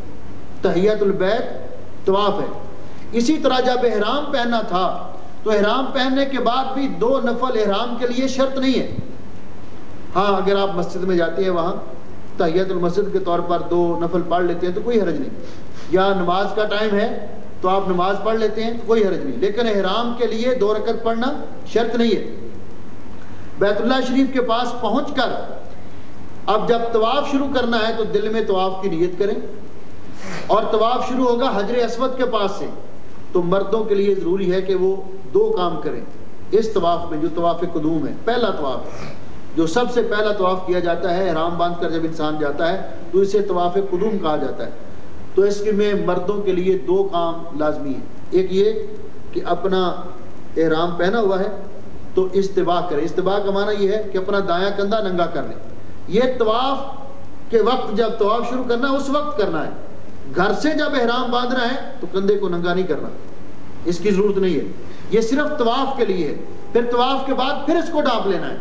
تحیۃ البیت طواف ہے۔ اسی طرح جب احرام پہننا تھا تو احرام پہننے کے بعد بھی 2 نفل احرام کے لیے شرط نہیں ہے، ہاں اگر آپ مسجد میں جاتے ہیں وہاں تحیۃ المسجد کے طور پر 2 نفل پڑھ لیتے ہیں تو کوئی حرج نہیں، یا نماز کا ٹائم ہے تو آپ نماز پڑھ لیتے ہیں کوئی حرج نہیں، لیکن احرام کے لیے 2 رکعت پڑھنا شرط نہیں ہے۔ بیت اللہ شریف کے پاس پہنچ کر اب جب طواف شروع کرنا ہے تو دل میں طواف کی نیت کریں، اور طواف شروع ہوگا حجر اسود کے پاس سے، تو مردوں کے لیے ضروری ہے کہ وہ 2 کام کریں، اس طواف میں جو طواف قدوم ہے، پہلا طواف ہے، جو سب سے پہلا طواف کیا جاتا ہے احرام باندھ کر جب انسان جاتا ہے تو اسے طواف قدوم کہا جاتا ہے. تو اس میں مردوں کے لیے 2 کام لازمی ہیں. ایک یہ کہ اپنا احرام پہنا ہوا ہے تو استباح کرے. استباح کا معنی یہ ہے کہ اپنا دایاں کندھا ننگا کر لے. یہ طواف کے وقت جب طواف شروع کرنا ہے اس وقت کرنا ہے. گھر سے جب احرام باندھنا ہے تو کندھے کو ننگا نہیں کرنا، اس کی ضرورت نہیں ہے. یہ صرف طواف کے لیے ہے. پھر طواف کے بعد پھر اس کو ڈھانپ لینا ہے،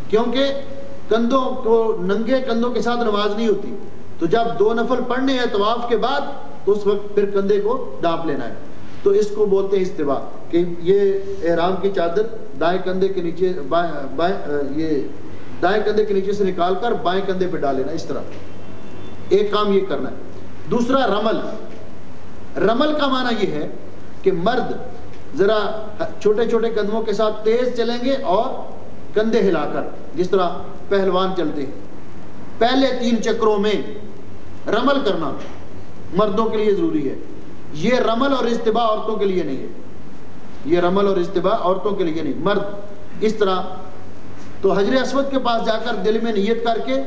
کیونکہ کندھوں کو ننگے کندھوں کے ساتھ نماز نہیں ہوتی. تو جب 2 نفل پڑھنے ہیں طواف کے بعد تو اس وقت پھر کندھے کو ڈھانپ لینا ہے. تو اس کو بولتے ہیں استباح، کہ یہ احرام کی چادر دائیں کندھے کے نیچے یہ دائیں کندھے کے نیچے سے نکال کر بائیں کندھے پہ ڈال لینا. اس طرح ایک کام یہ کرنا ہے. دوسرا رمل. رمل کا معنی یہ ہے کہ مرد ذرا چھوٹے چھوٹے قدموں کے ساتھ تیز چلیں گے اور کندھے ہلا کر، جس طرح پہلوان چلتے ہیں. پہلے 3 چکروں میں رمل کرنا مردوں کے لیے ضروری ہے. یہ رمل اور استباح عورتوں کے لیے نہیں ہے. یہ رمل اور استباح عورتوں کے لیے نہیں. مرد اس طرح تو حجر اسود کے پاس جا کر دل میں نیت کر کے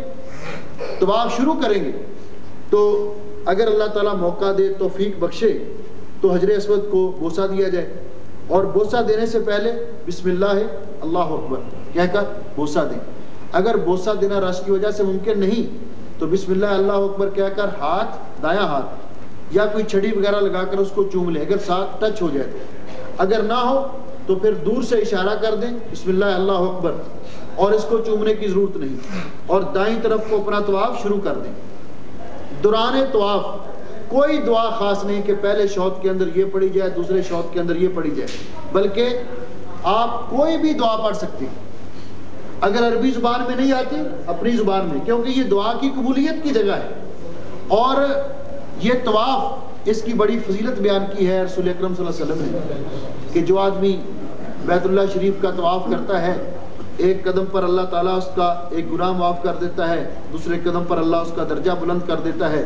طواف شروع کریں گے. تو اگر اللہ تعالیٰ موقع دے، توفیق بخشے، تو حجر اسود کو بوسہ دیا جائے. اور بوسہ دینے سے پہلے بسم اللہ اللہ اکبر کہہ کر بوسہ دیں. اگر بوسہ دینا رش کی وجہ سے ممکن نہیں تو بسم اللہ اللہ اکبر کہہ کر ہاتھ، دایاں ہاتھ یا کوئی چھڑی وغیرہ لگا کر اس کو چوم لیں اگر ساتھ ٹچ ہو جائے تو. اگر نہ ہو تو پھر دور سے اشارہ کر دیں بسم اللہ اللہ اکبر، اور اس کو چومنے کی ضرورت نہیں، اور دائیں طرف کو اپنا طواف شروع کر دیں. دوران طواف کوئی دعا خاص نہیں کہ پہلے شوط کے اندر یہ پڑھی جائے، دوسرے شوط کے اندر یہ پڑھی جائے، بلکہ آپ کوئی بھی دعا پڑھ سکتے ہیں. اگر عربی زبان میں نہیں آتی اپنی زبان میں، کیونکہ یہ دعا کی قبولیت کی جگہ ہے. اور یہ طواف اس کی بڑی فضیلت بیان کی ہے رسول اکرم صلی اللہ علیہ وسلم نے، کہ جو آدمی بیت اللہ شریف کا طواف کرتا ہے، ایک قدم پر اللہ تعالیٰ اس کا ایک گناہ معاف کر دیتا ہے، دوسرے قدم پر اللہ اس کا درجہ بلند کر دیتا ہے.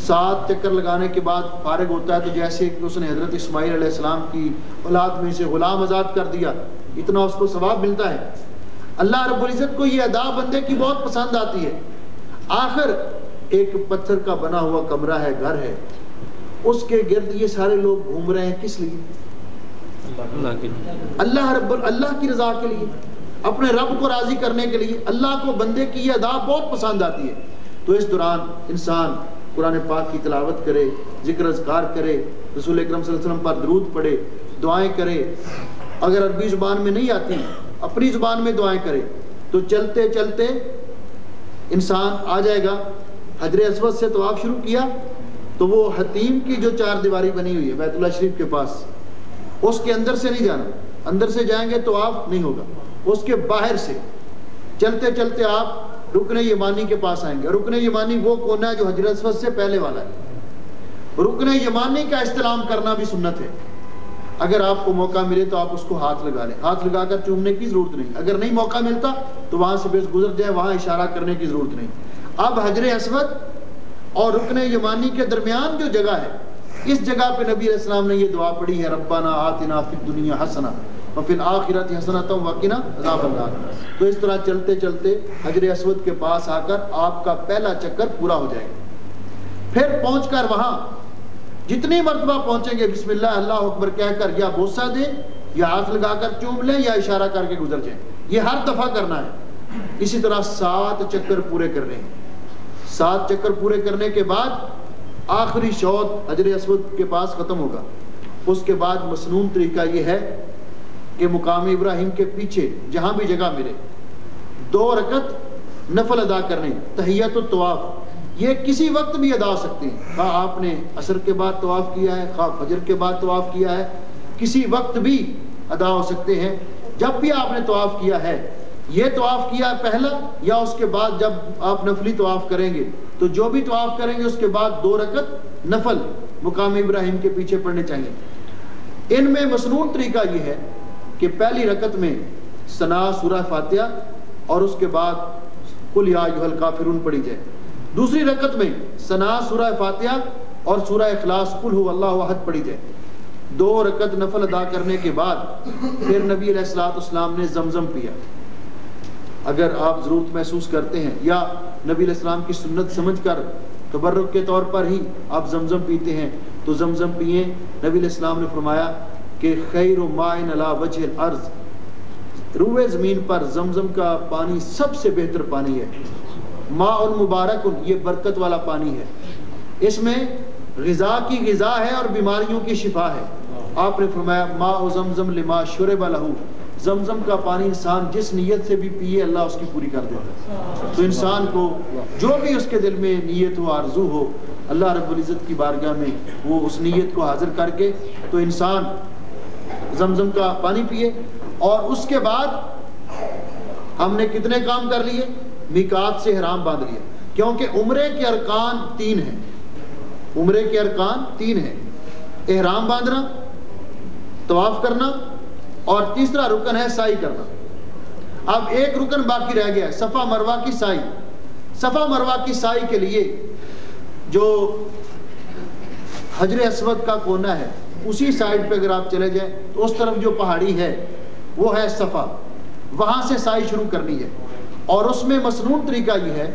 7 چکر لگانے کے بعد فارغ ہوتا ہے تو جیسے کہ اس نے حضرت اسماعیل علیہ السلام کی اولاد میں سے غلام آزاد کر دیا، اتنا اس کو ثواب ملتا ہے. اللہ رب العزت کو یہ ادا بندے کی بہت پسند آتی ہے. آخر ایک پتھر کا بنا ہوا کمرہ ہے، گھر ہے، اس کے گرد یہ سارے لوگ گھوم رہے ہیں، کس لیے؟ اللہ کی رضا کے لیے، اپنے رب کو راضی کرنے کے لیے. اللہ کو بندے کی یہ ادا بہت پسند آتی ہے. تو اس دوران انسان قرآن پاک کی تلاوت کرے، ذکر اذکار کرے، رسول اکرم صلی اللہ علیہ وسلم پر درود پڑھے، دعائیں کرے. اگر عربی زبان میں نہیں آتی اپنی زبان میں دعائیں کرے. تو چلتے چلتے انسان آ جائے گا. حجر اسود سے طواف شروع کیا تو وہ حتیم کی جو 4 دیواری بنی ہوئی ہے بیت اللہ شریف کے پاس، اس کے اندر سے نہیں جانا. اندر سے جائیں گے طواف نہیں ہوگا. اس کے باہر سے چلتے چلتے آپ رکن یمانی کے پاس آئیں گے. رکن یمانی وہ کونا ہے جو حجر اسود سے پہلے والا ہے. رکن یمانی کا استلام کرنا بھی سنت ہے. اگر آپ کو موقع ملے تو آپ اس کو ہاتھ لگا لیں. ہاتھ لگا کر چومنے کی ضرورت نہیں. اگر نہیں موقع ملتا تو وہاں سے بس گزر جائے، وہاں اشارہ کرنے کی ضرورت نہیں. اب حجر اسود اور رکن یمانی کے درمیان جو جگہ ہے، اس جگہ پہ نبی علیہ السلام نے یہ دعا پڑھی ہے، ربنا آتنا فی الدنیا حسنہ وفی الآخرۃ حسنۃ وقنا عذاب النار. تو اس طرح چلتے چلتے حجر اسود کے پاس آ کر آپ کا پہلا چکر پورا ہو جائے گا. پھر پہنچ کر وہاں جتنی مرتبہ پہنچیں گے بسم اللہ اللہ اکبر کہہ کر یا بوسہ دیں یا ہاتھ لگا کر چوم لیں یا اشارہ کر کے گزر جائیں. یہ ہر دفعہ کرنا ہے. اسی طرح 7 چکر پورے کرنے ہیں. 7 چکر پورے کرنے کے بعد آخری شوط حجر اسود کے پاس ختم ہوگا. اس کے بعد مسنون طریقہ یہ ہے کہ مقام ابراہیم کے پیچھے جہاں بھی جگہ ملے 2 رکعت نفل ادا کرنے. تحیت الطواف یہ کسی وقت بھی ادا ہو سکتے ہیں. خواہ آپ نے عصر کے بعد طواف کیا ہے، خواہ فجر کے بعد طواف کیا ہے، کسی وقت بھی ادا ہو سکتے ہیں. جب بھی آپ نے طواف کیا ہے، یہ طواف کیا پہلا یا اس کے بعد جب آپ نفلی طواف کریں گے تو جو بھی طواف کریں گے اس کے بعد 2 رکعت نفل مقام ابراہیم کے پیچھے پڑھنے چاہیے. ان میں مسنون طریقہ یہ ہے کہ پہلی رکعت میں ثنا سورہ فاتحہ اور اس کے بعد قل یا ایھا الکافرون پڑھی جائے. دوسری رکعت میں ثنا سورہ فاتحہ اور سورہ اخلاص قل ھو اللہ احد پڑھی جائے. 2 رکعت نفل ادا کرنے کے بعد پھر نبی علیہ الصلوۃ والسلام نے زمزم پیا. اگر آپ ضرورت محسوس کرتے ہیں یا نبی علیہ السلام کی سنت سمجھ کر تبرک کے طور پر ہی آپ زمزم پیتے ہیں تو زمزم پئیں. نبی علیہ السلام نے فرمایا کہ خیر ماء علی وجہ الارض، روئے زمین پر زمزم کا پانی سب سے بہتر پانی ہے. ماء مبارک، یہ برکت والا پانی ہے، اس میں غذا کی غذا ہے اور بیماریوں کی شفا ہے. آپ نے فرمایا ماء زمزم لما شرب لہ، زمزم کا پانی انسان جس نیت سے بھی پیے اللہ اس کی پوری کر دیتا ہے. تو انسان کو جو بھی اس کے دل میں نیت ہو، آرزو ہو، اللہ رب العزت کی بارگاہ میں وہ اس نیت کو حاضر کر کے تو انسان زمزم کا پانی پیے. اور اس کے بعد ہم نے کتنے کام کر لیے؟ میقات سے احرام باندھ لیا، کیونکہ عمرے کے ارکان 3 ہیں. عمرے کے ارکان 3 ہیں، احرام باندھنا، طواف کرنا، اور تیسرا رکن ہے سعی کرنا. اب ایک رکن باقی رہ گیا ہے، صفا مروہ کی سعی. صفا مروہ کی سعی کے لیے جو حجر اسود کا کونا ہے اسی سائڈ پہ اگر آپ چلے جائیں تو اس طرف جو پہاڑی ہے وہ ہے صفا، وہاں سے سعی شروع کرنی ہے. اور اس میں مسنون طریقہ یہ ہے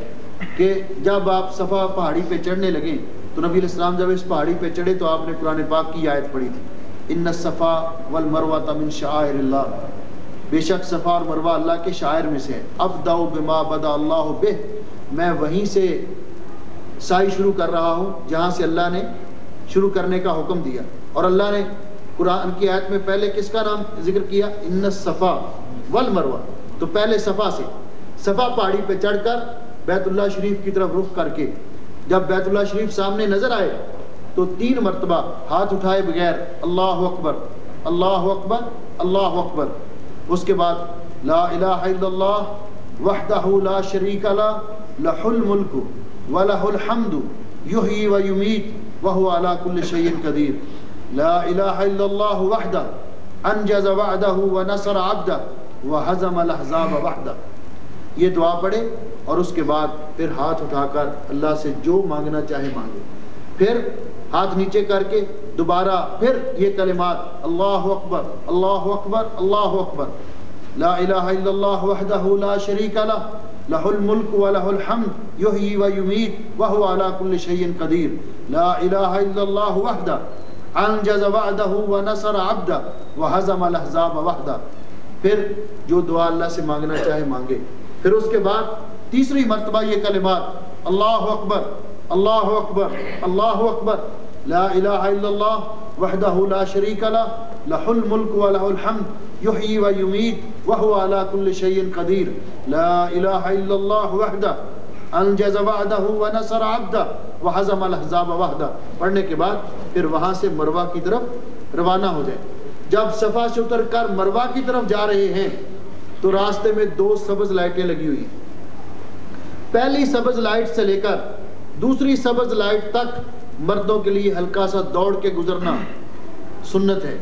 کہ جب آپ صفا پہاڑی پہ چڑھنے لگیں تو نبی علیہ السلام جب اس پہاڑی پہ چڑھے تو آپ نے قرآن پاک کی آیت پڑھی تھی، ان الصفا والمروہ من شعائر اللہ، بے شک صفا اور مروہ اللہ کے شعائر میں سے ہے. ابدأ بما بدا اللہ بہ، میں وہیں سے سعی شروع کر رہا ہوں جہاں سے اللہ نے شروع کرنے کا حکم دیا. اور اللہ نے قرآن کی آیت میں پہلے کس کا نام ذکر کیا؟ ان الصفا والمروہ. تو پہلے صفا سے، صفا پہاڑی پہ چڑھ کر بیت اللہ شریف کی طرف رخ کر کے جب بیت اللہ شریف سامنے نظر آئے تو 3 مرتبہ ہاتھ اٹھائے بغیر اللہ اکبر اللہ اکبر اللہ اکبر. اس کے بعد لا الہ الا اللہ وحدہ لا شریک لہ لہ الملک ولہ الحمد یحیی و یمیت وہو علی کل شیء قدیر. لا الہ الا اللہ وحدہ انجز وعدہ ونصر عبدہ وہزم الاحزاب وحدہ. یہ دعا پڑھے اور اس کے بعد پھر ہاتھ اٹھا کر اللہ سے جو مانگنا چاہے مانگے. پھر ہاتھ نیچے کر کے دوبارہ پھر یہ کلمات اللہ اکبر اللہ اکبر اللہ اکبر، لا الہ الا اللہ وحدہ لا شریک لہ لہ الملک ولہ الحمد یحیی و یمیت وہو علی کل شیء قدیر. لا الہ الا اللہ وحدہ انجز وعدہ ونصر عبدہ وہزم الاحزاب وحدہ. پھر جو دعا اللہ سے مانگنا چاہے مانگے. پھر اس کے بعد تیسری مرتبہ یہ کلمات اللہ اکبر اللہ اکبر اللہ اکبر، لا الہ الا اللہ وحدہ لا شریک لہ لہ الملک ولہ الحمد یحیی و یمیت وہو علی کل شیء قدیر. لا الہ الا اللہ وحدہ انجز وعدہ ونصر عبدہ وہزم الاحزاب وحدہ. پڑھنے کے بعد پھر وہاں سے مروہ کی طرف روانہ ہو جائے. جب صفا سے اتر کر مروہ کی طرف جا رہے ہیں تو راستے میں 2 سبز لائٹیں لگی ہوئی. پہلی سبز لائٹ سے لے کر دوسری سبز لائٹ تک مردوں کے لیے ہلکا سا دوڑ کے گزرنا سنت ہے،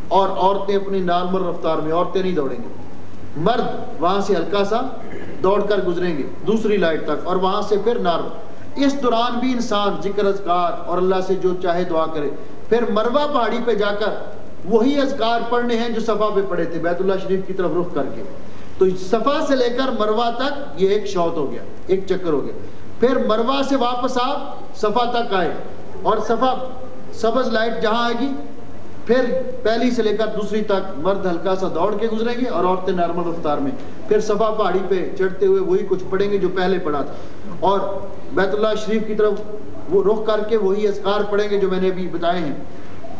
اور عورتیں اپنی نارمل رفتار میں، عورتیں نہیں دوڑیں گے. مرد وہاں سے ہلکا سا دوڑ کر گزریں گے دوسری لائٹ تک اور وہاں سے پھر نارمل. اس دوران بھی انسان ذکر اذکار اور اللہ سے جو چاہے دعا کرے. پھر مروہ پہاڑی پہ جا کر وہی اذکار پڑھنے ہیں جو صفا پہ پڑھے تھے بیت اللہ شریف کی طرف رخ کر کے. تو صفا سے لے کر مروہ تک یہ ایک شوط ہو گیا، ایک چکر ہو گیا. پھر مروہ سے واپس آپ صفا تک آئے اور صفا سبز لائٹ جہاں آئے گی پھر پہلی سے لے کر دوسری تک مرد ہلکا سا دوڑ کے گزریں گے اور عورتیں نارمل رفتار میں. پھر صفا پہاڑی پہ چڑھتے ہوئے وہی کچھ پڑھیں گے جو پہلے پڑھا تھا اور بیت اللہ شریف کی طرف وہ رخ کر کے وہی اذکار پڑھیں گے جو میں نے ابھی بتائے ہیں.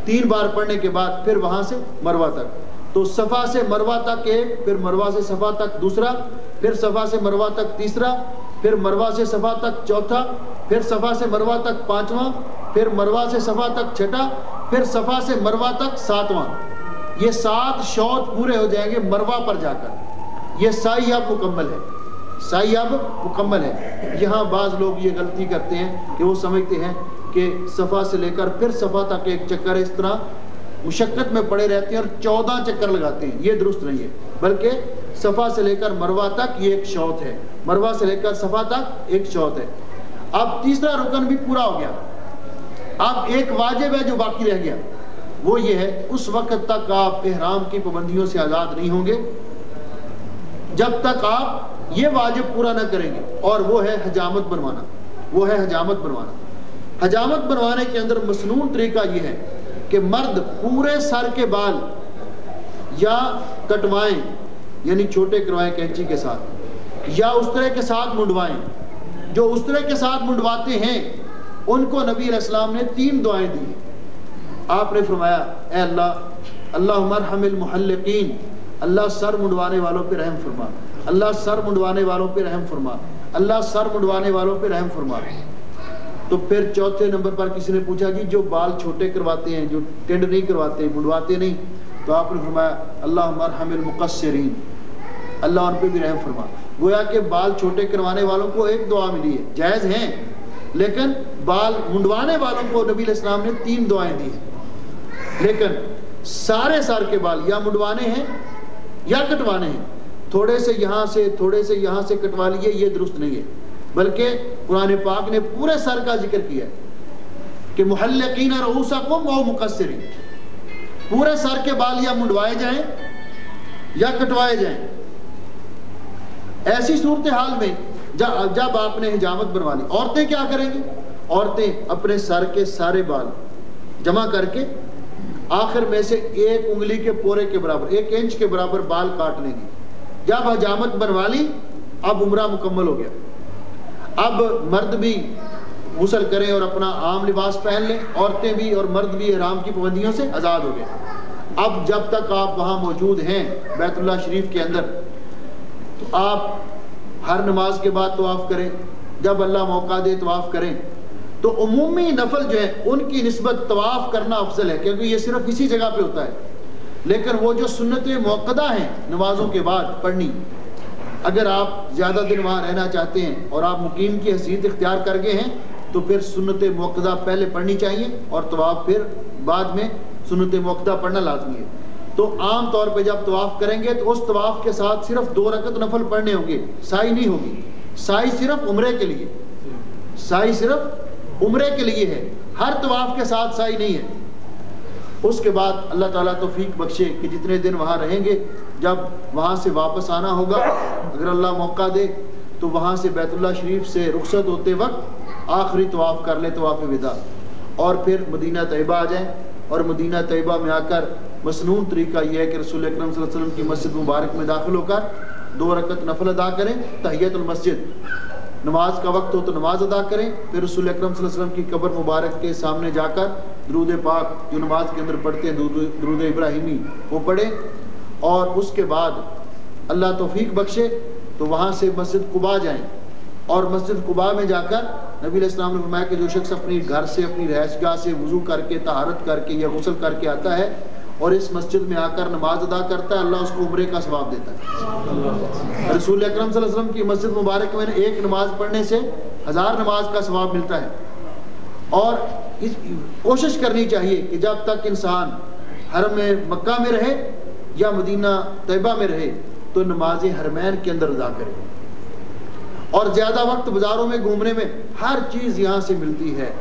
3 بار پڑھنے کے بعد پھر وہاں سے مروہ تک. تو صفا سے مروہ تک ایک، پھر مروہ سے صفا تک دوسرا، پھر صفا سے مروہ تک تیسرا، پھر مروہ سے صفا تک چوتھا، پھر صفا سے مروہ تک 5واں، پھر مروہ سے صفا تک 6واں، پھر صفا سے مروہ تک 7واں. یہ 7 شوط پورے ہو جائیں گے مروہ پر جا کر. یہ سعی اب مکمل ہے، سعی اب مکمل ہے. یہاں بعض لوگ یہ غلطی کرتے ہیں کہ وہ سمجھتے ہیں کہ صفا سے لے کر پھر صفا تک ایک چکر، اس طرح مشقت میں پڑے رہتے ہیں اور 14 چکر لگاتے ہیں. یہ درست نہیں ہے، بلکہ صفا سے لے کر مروہ تک یہ ایک شوط ہے، مروہ سے لے کر صفا تک ایک شوط ہے. اب تیسرا رکن بھی پورا ہو گیا. اب ایک واجب ہے جو باقی رہ گیا، وہ یہ ہے اس وقت تک آپ احرام کی پابندیوں سے آزاد نہیں ہوں گے جب تک آپ یہ واجب پورا نہ کریں گے، اور وہ ہے حجامت بنوانا۔ وہ ہے حجامت بنوانا۔ حجامت بنوانے کے اندر مسنون طریقہ یہ ہے کہ مرد پورے سر کے بال یا کٹوائیں، یعنی چھوٹے کروائیں کینچی کے ساتھ، یا استرے کے ساتھ منڈوائیں۔ جو استرے کے ساتھ منڈواتے ہیں ان کو نبی علیہ السلام نے 3 دعائیں دی۔ آپ نے فرمایا اے اللہ، اللہم ارحم المحلقین، اللہ سر منڈوانے والوں پہ رحم فرما، اللہ سر منڈوانے والوں پہ رحم فرما، اللہ سر منڈوانے والوں پہ رحم فرما۔ تو پھر چوتھے نمبر پر کسی نے پوچھا جی جو بال چھوٹے کرواتے ہیں، جو ٹینڈ نہیں کرواتے، منڈواتے نہیں، تو آپ نے فرمایا اللہم ارحم المقصرین، اللہ ان پہ بھی رحم فرما۔ گویا کہ بال چھوٹے کروانے والوں کو ایک دعا ملی ہے، جائز ہیں، لیکن بال منڈوانے والوں کو نبی علیہ السلام نے 3 دعائیں دی ہیں۔ لیکن سارے سر کے بال یا منڈوانے ہیں یا کٹوانے ہیں، تھوڑے سے یہاں سے تھوڑے سے یہاں سے کٹوا لیے، یہ درست نہیں ہے، بلکہ قرآن پاک نے پورے سر کا ذکر کیا ہے کہ محلقین رؤوسکم و مقصرین، پورے سر کے بال یا منڈوائے جائیں یا کٹوائے جائیں۔ ایسی صورتحال میں جب آپ نے حجامت بنوا لی، عورتیں کیا کریں گی؟ عورتیں اپنے سر کے سارے بال جمع کر کے آخر میں سے 1 انگلی کے پورے کے برابر، 1 انچ کے برابر بال کاٹ لیں گی۔ جب حجامت بنوا لی، اب عمرہ مکمل ہو گیا۔ اب مرد بھی غسل کریں اور اپنا عام لباس پہن لیں، عورتیں بھی اور مرد بھی احرام کی پابندیوں سے آزاد ہو گئے۔ اب جب تک آپ وہاں موجود ہیں بیت اللہ شریف کے اندر، تو آپ ہر نماز کے بعد طواف کریں، جب اللہ موقع دے طواف کریں۔ تو عمومی نفل جو ہے ان کی نسبت طواف کرنا افضل ہے، کیونکہ یہ صرف اسی جگہ پہ ہوتا ہے۔ لیکن وہ جو سنت موقدہ ہیں نمازوں کے بعد پڑھنی، اگر آپ زیادہ دن وہاں رہنا چاہتے ہیں اور آپ مقیم کی حیثیت اختیار کر گئے ہیں تو پھر سنت موقدہ پہلے پڑھنی چاہیے اور طواف پھر بعد میں سنت موقدہ پڑھنا لازمی ہے۔ تو عام طور پہ جب طواف کریں گے تو اس طواف کے ساتھ صرف 2 رکعت نفل پڑھنے ہوں گے، سائی نہیں ہوگی۔ سائی صرف عمرے کے لیے، سائی صرف عمرے کے لیے ہے، ہر طواف کے ساتھ سائی نہیں ہے۔ اس کے بعد اللہ تعالیٰ توفیق بخشے کہ جتنے دن وہاں رہیں گے، جب وہاں سے واپس آنا ہوگا اگر اللہ موقع دے تو وہاں سے بیت اللہ شریف سے رخصت ہوتے وقت آخری طواف کر لیں، طواف وداع، اور پھر مدینہ طیبہ آ جائیں۔ اور مدینہ طیبہ میں آ کر مسنون طریقہ یہ ہے کہ رسول اکرم صلی اللہ علیہ وسلم کی مسجد مبارک میں داخل ہو کر 2 رکعت نفل ادا کریں، تحیۃ المسجد، نماز کا وقت ہو تو نماز ادا کریں، پھر رسول اکرم صلی اللہ علیہ وسلم کی قبر مبارک کے سامنے جا کر درود پاک جو نماز کے اندر پڑھتے ہیں، درود ابراہیمی، وہ پڑھیں، اور اس کے بعد اللہ توفیق بخشے تو وہاں سے مسجد قباء جائیں، اور مسجد قباء میں جا کر نبی علیہ السلام نے فرمایا کہ جو شخص اپنی گھر سے اپنی رہائش گاہ سے وضو کر کے طہارت کر کے یا غسل کر کے آتا ہے اور اس مسجد میں آ کر نماز ادا کرتا ہے، اللہ اس کو عمرے کا ثواب دیتا ہے۔ رسول اکرم صلی اللہ علیہ وسلم کی مسجد مبارک میں 1 نماز پڑھنے سے 1000 نماز کا ثواب ملتا ہے۔ اور کوشش کرنی چاہیے کہ جب تک انسان حرم مکہ میں رہے یا مدینہ طیبہ میں رہے تو نماز حرمین کے اندر ادا کرے، اور زیادہ وقت بازاروں میں گھومنے میں ہر چیز یہاں سے ملتی ہے۔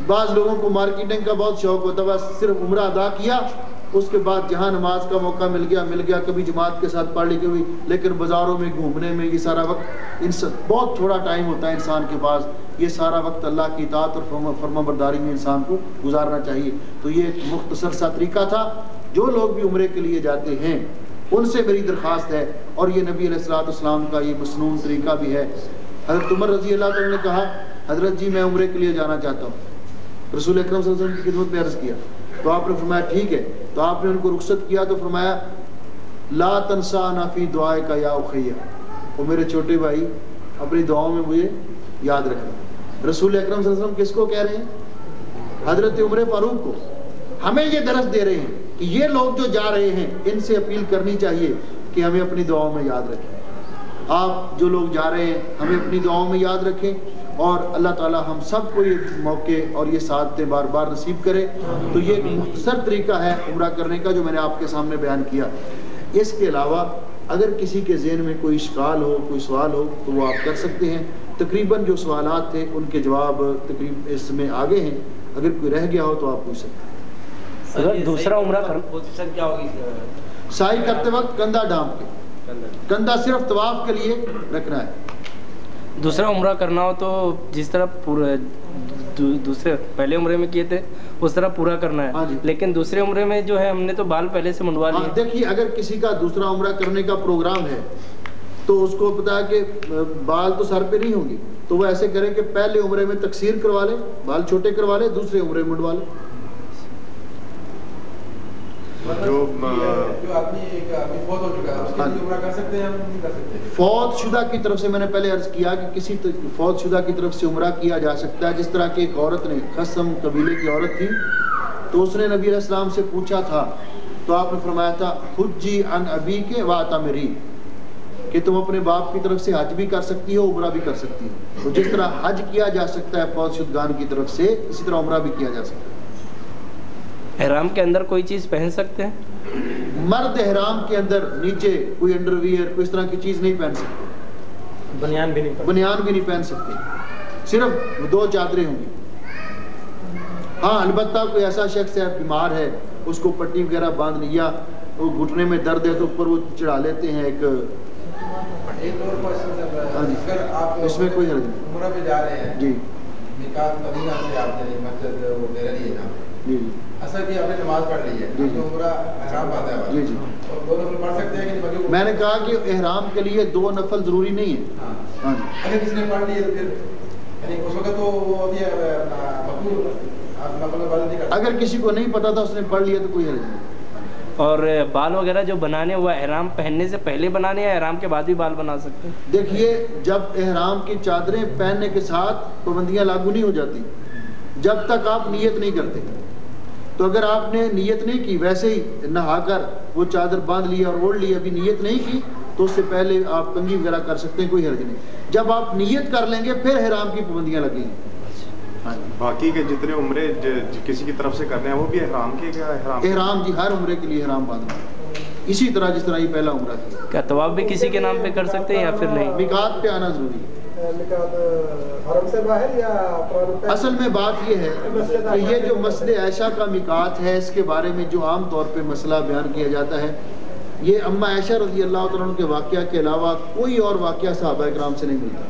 بعض لوگوں کو مارکیٹنگ کا بہت شوق ہوتا ہے، بس صرف عمرہ ادا کیا، اس کے بعد جہاں نماز کا موقع مل گیا، کبھی جماعت کے ساتھ پڑھ لی کبھی، لیکن بازاروں میں گھومنے میں یہ سارا وقت بہت تھوڑا ٹائم ہوتا ہے انسان کے پاس، یہ سارا وقت اللہ کی اطاعت اور فرما برداری میں انسان کو گزارنا چاہیے۔ تو یہ ایک مختصر سا طریقہ تھا۔ جو لوگ بھی عمرے کے لیے جاتے ہیں ان سے میری درخواست ہے، اور یہ نبی علیہ السلام کا یہ مسنون طریقہ بھی ہے۔ حضرت عمر رضی اللہ عنہ نے کہا حضرت جی میں عمرے کے لیے جانا چاہتا ہوں، رسول اکرم صلی اللہ علیہ وسلم کی خدمت میں عرض کیا تو آپ نے فرمایا ٹھیک ہے، تو آپ نے ان کو رخصت کیا تو فرمایا لا تنسانا فی دعائک یا اخی، وہ میرے چھوٹے بھائی اپنی دعاؤں میں مجھے یاد رکھنا۔ رسول اکرم صلی اللہ علیہ وسلم کس کو کہہ رہے ہیں؟ حضرت عمر فاروق کو۔ ہمیں یہ درس دے رہے ہیں کہ یہ لوگ جو جا رہے ہیں ان سے اپیل کرنی چاہیے کہ ہمیں اپنی دعاؤں میں یاد رکھیں۔ آپ جو لوگ جا رہے ہیں ہمیں اپنی دعاؤں میں یاد رکھیں، اور اللہ تعالی ہم سب کو یہ موقع اور یہ سعادتیں بار بار نصیب کرے۔ تو یہ ایک مختصر طریقہ ہے عمرہ کرنے کا جو میں نے آپ کے سامنے بیان کیا۔ اس کے علاوہ اگر کسی کے ذہن میں کوئی اشکال ہو، کوئی سوال ہو تو وہ آپ کر سکتے ہیں۔ تقریباً جو سوالات تھے ان کے جواب تقریباً اس میں آگے ہیں، اگر کوئی رہ گیا ہو تو آپ پوچھ سکتے ہیں۔ اگر دوسرا عمرہ کرنا پوزیشن کیا ہوگی؟ سعی کرتے وقت کندھا ڈھانپ کے، کندھا صرف طواف کے لیے رکھنا ہے. دوسرا عمرہ کرنا ہو تو جس طرح پورا دوسرے پہلے عمرے میں کیے تھے اس طرح پورا کرنا ہے. ہاں جی. لیکن دوسرے عمرے میں جو ہے ہم نے تو بال پہلے سے منڈوا لیے. دیکھیے اگر کسی کا دوسرا عمرہ کرنے کا پروگرام ہے تو اس کو پتا ہے کہ بال تو سر پہ نہیں ہوں گے، تو وہ ایسے کریں کہ پہلے عمرے میں تقصیر کروا لے، بال چھوٹے کروا لے، دوسرے عمرے میں منڈوا لے. جو آدمی فوت ہو چکا ہے اس کے لیے عمرہ کر سکتے ہیں ہم نہیں کر سکتے؟ فوت شدہ کی طرف سے میں نے پہلے عرض کیا کہ کسی فوت شدہ کی طرف سے عمرہ کیا جا سکتا ہے. جس طرح کہ ایک عورت نے، خصم قبیلے کی عورت تھی، تو اس نے نبی علیہ السلام سے پوچھا تھا تو آپ نے فرمایا تھا حجی عن ابی کے واعتمری، کہ تم اپنے باپ کی طرف سے حج بھی کر سکتی ہو، عمرہ بھی کر سکتی ہو. تو جس طرح حج کیا جا سکتا ہے فوت شدگان کی طرف سے، اسی طرح عمرہ بھی کیا جا سکتا ہے. احرام کے اندر کوئی چیز پہن سکتے ہیں؟ مرد احرام کے اندر نیچے کوئی انڈر ویئر، کوئی اس طرح کی چیز نہیں پہن سکتے. بنیان بھی نہیں بنیان بھی نہیں پہن سکتے، صرف 2 چادریں ہوں گی. ہاں البتہ کوئی ایسا شخص ہے بیمار ہے، اس کو پٹی وغیرہ باندھ لی، یا وہ گھٹنے میں درد ہے تو اوپر وہ چڑھا لیتے ہیں ایک اور ہاں جی، اگر آپ اس میں کوئی حرج نہیں. عمرہ پہ جا رہے ہیں، جی نکات مدینہ سے آپ نے مسجد وہ دے رہی ہے جہاں جی اصل کی آپ نے نماز پڑھ لی ہے، جی تو عمرہ احرام باندھا ہے، جی جی. اور 2 نفل پڑھ سکتے ہیں کہ نہیں؟ میں نے کہا کہ احرام کے لیے 2 نفل ضروری نہیں ہے. ہاں جی. اگر کسی نے پڑھ لیے تو پھر یعنی اس وقت تو وہ ہوتی ہے مقبول، آپ نفل بند نہیں کر سکتے. اگر کسی کو نہیں پتا تھا اس نے پڑھ لیا تو کوئی حرج نہیں. اور بال وغیرہ جو بنانے ہوا احرام پہننے سے پہلے بنانے یا احرام کے بعد بھی بال بنا سکتے ہیں؟ دیکھیے جب احرام کی چادریں پہننے کے ساتھ پابندیاں لاگو نہیں ہو جاتی جب تک آپ نیت نہیں کرتے. تو اگر آپ نے نیت نہیں کی، ویسے ہی نہا کر وہ چادر باندھ لی اور اوڑھ لی، ابھی نیت نہیں کی، تو اس سے پہلے آپ کنگھی وغیرہ کر سکتے ہیں، کوئی حرج نہیں. جب آپ نیت کر لیں گے پھر احرام کی پابندیاں لگیں گی. باقی کے جتنے عمرے کسی کی طرف سے کرنے ہیں وہ بھی احرام کے کیا احرام جی، ہر عمرے کے لیے احرام باندھنا، اسی طرح جس طرح یہ پہلا عمرہ تھا. کیا طواف بھی کسی کے نام پہ کر سکتے ہیں یا پھر نہیں؟ میقات پہ آنا ضروری ہے. حرم سے باہر یا اصل میں بات یہ ہے کہ یہ جو مسجد عائشہ کا میقات ہے، اس کے بارے میں جو عام طور پہ مسئلہ بیان کیا جاتا ہے، یہ اما عائشہ رضی اللہ تعالیٰ عنہ کے واقعہ کے علاوہ کوئی اور واقعہ صحابہ اکرام سے نہیں ملتا.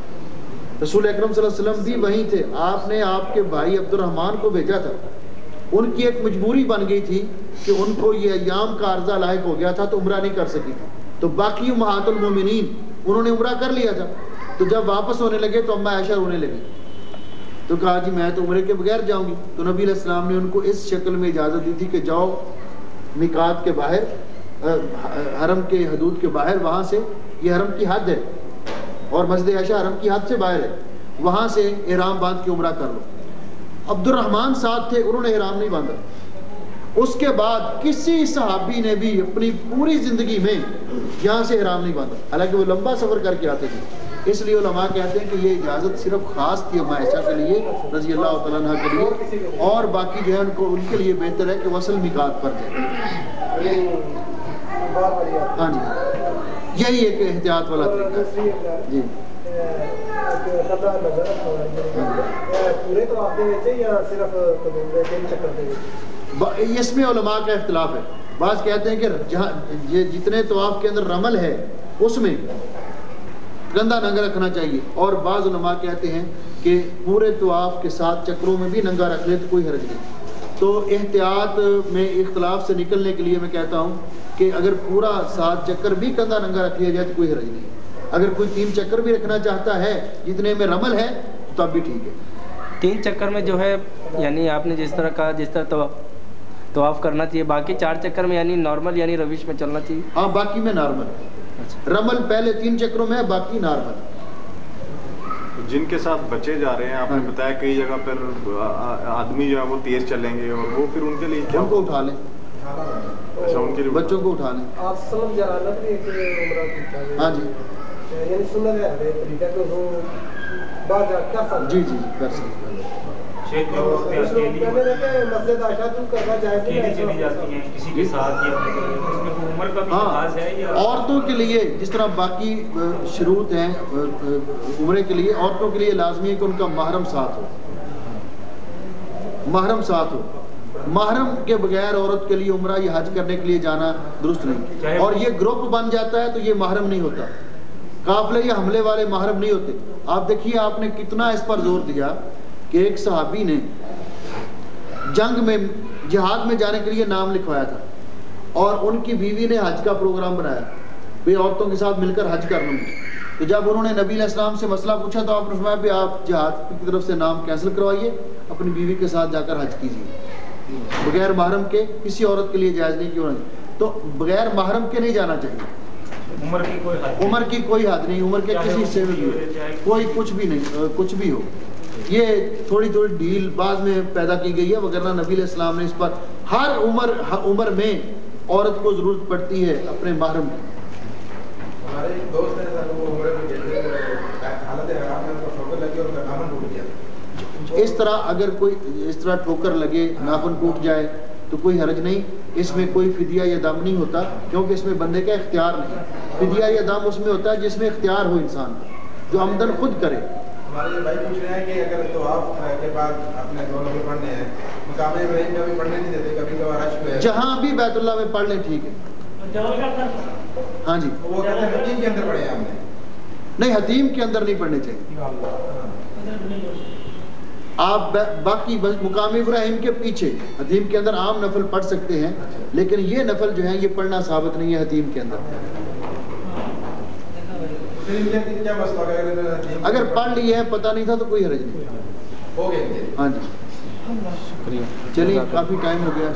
رسول اکرم صلی اللہ علیہ وسلم بھی وہیں تھے. آپ نے آپ کے بھائی عبد الرحمن کو بھیجا تھا، ان کی ایک مجبوری بن گئی تھی کہ ان کو یہ ایام کا عرضہ لاحق ہو گیا تھا تو عمرہ نہیں کر سکی تھی. تو باقی امہات المومنین انہوں نے عمرہ کر لیا تھا. تو جب واپس ہونے لگے تو اما عائشہ رونے لگی، تو کہا جی میں تو عمرے کے بغیر جاؤں گی. تو نبی علیہ السلام نے ان کو اس شکل میں اجازت دی تھی کہ جاؤ میقات کے باہر، حرم کے حدود کے باہر، وہاں سے یہ حرم کی حد ہے اور مسجد عائشہ حرم کی حد سے باہر ہے، وہاں سے احرام باندھ کے عمرہ کر لو. عبد الرحمن ساتھ تھے، انہوں نے احرام نہیں باندھا. اس کے بعد کسی صحابی نے بھی اپنی پوری زندگی میں یہاں سے احرام نہیں باندھا، حالانکہ وہ لمبا سفر کر کے آتے تھے. اس لیے علماء کہتے ہیں کہ یہ اجازت صرف خاص تھی اما عائشہ کے لیے رضی اللہ تعالیٰ عنہ کے لیے، اور باقی جو ہے ان کے لیے بہتر ہے کہ وہ اصل میقات پر جائیں. ہاں جی، یہی ایک احتیاط والا طریقہ ہے. جی اس میں علماء کا اختلاف ہے. بعض کہتے ہیں کہ جہاں جتنے طواف کے اندر رمل ہے اس میں گندا ننگا رکھنا چاہیے، اور بعض علماء کہتے ہیں کہ پورے طواف کے 7 چکروں میں بھی ننگا رکھ لے تو کوئی حرج نہیں. تو احتیاط میں اختلاف سے نکلنے کے لیے میں کہتا ہوں کہ اگر پورا 7 چکر بھی گندا ننگا رکھ لیا جائے تو کوئی حرج نہیں. اگر کوئی 3 چکر بھی رکھنا چاہتا ہے جتنے میں رمل ہے تب بھی ٹھیک ہے. 3 چکر میں جو ہے یعنی آپ نے جس طرح کہا جس طرح طواف کرنا چاہیے، باقی 4 چکر میں یعنی نارمل یعنی روش میں چلنا چاہیے. ہاں باقی میں نارمل. رمل پہلے 3 چکروں میں، باقی نارمل. جن کے ساتھ بچے جا رہے ہیں، آپ نے بتایا کئی جگہ پر آدمی جو ہے وہ تیز چلیں گے، اور وہ پھر ان کے لیے کیا؟ ان کو اٹھا لیں. اچھا، ان کے لیے بچوں کو اٹھا لیں. آپ سلم جہالت بھی ایک عمرہ کیتا ہے. ہاں جی، یعنی سنت ہے طریقہ کہ وہ بعد کر سکتے. جی جی کر سکتے ہیں. مسجد عائشہ تو کرنا جائز چلی جاتی ہیں کسی کے ساتھ، عمر کا بھی لحاظ ہے یا عورتوں کے لیے جس طرح باقی شروط ہیں عمرے کے لیے، عورتوں کے لیے لازمی ہے کہ ان کا محرم ساتھ ہو. محرم ساتھ ہو. محرم کے بغیر عورت کے لیے عمرہ یا حج کرنے کے لیے جانا درست نہیں. اور یہ گروپ بن جاتا ہے تو یہ محرم نہیں ہوتا. قافلے یا حملے والے محرم نہیں ہوتے. آپ دیکھیے آپ نے کتنا اس پر زور دیا کہ ایک صحابی نے جنگ میں جہاد میں جانے کے لیے نام لکھوایا تھا اور ان کی بیوی نے حج کا پروگرام بنایا بھی عورتوں کے ساتھ مل کر حج کر لوں گی. تو جب انہوں نے نبی علیہ السلام سے مسئلہ پوچھا تو آپ نے فرمایا بھی آپ جہاد کی طرف سے نام کینسل کروائیے, اپنی بیوی کے ساتھ جا کر حج کیجیے. بغیر محرم کے کسی عورت کے لیے جائز نہیں کیوں نہیں, تو بغیر محرم کے نہیں جانا چاہیے. عمر کی کوئی حد عمر کی کوئی حد نہیں, عمر کے کسی حصے میں بھی ہو, کوئی کچھ بھی نہیں, کچھ بھی ہو. یہ تھوڑی تھوڑی ڈھیل بعد میں پیدا کی گئی ہے, وگرنہ نبی علیہ السلام نے اس پر ہر عمر میں عورت کو ضرورت پڑتی ہے اپنے محرم کی. ہمارے ایک دوست ہیں سر, وہ عمرے میں گئے تھے, حالت حرام میں ان کو ٹھوکر لگی اور ان کا ناخن ٹوٹ گیا. اس طرح اگر کوئی اس طرح ٹھوکر لگے, ناخن ٹوٹ جائے تو کوئی حرج نہیں, اس میں کوئی فدیہ یا دم نہیں ہوتا, کیونکہ اس میں بندے کا اختیار نہیں. فدیہ یا دم اس میں ہوتا ہے جس میں اختیار ہو انسان کا, جو آمدن خود کرے. ہمارے بھائی پوچھ رہے ہیں کہ اگر طواف کے بعد اپنے دو نفل پڑھنے ہیں, مقام ابراہیم میں بھی پڑھنے نہیں دیتے, کبھی کبھار رش میں جہاں بھی بیت اللہ میں پڑھ لیں ٹھیک ہے. ہاں جی, وہ کہتے ہیں حتیم کے اندر پڑھے ہیں ہم نے. نہیں, حتیم کے اندر نہیں پڑھنے چاہیے. آپ باقی مقام ابراہیم کے پیچھے حتیم کے اندر عام نفل پڑھ سکتے ہیں, لیکن یہ نفل جو ہیں یہ پڑھنا ثابت نہیں ہے حتیم کے اندر. اگر پڑھ لیے ہیں پتہ نہیں تھا تو کوئی حرج نہیں. ہاں جی, شکریہ. چلیے کافی ٹائم ہو گیا.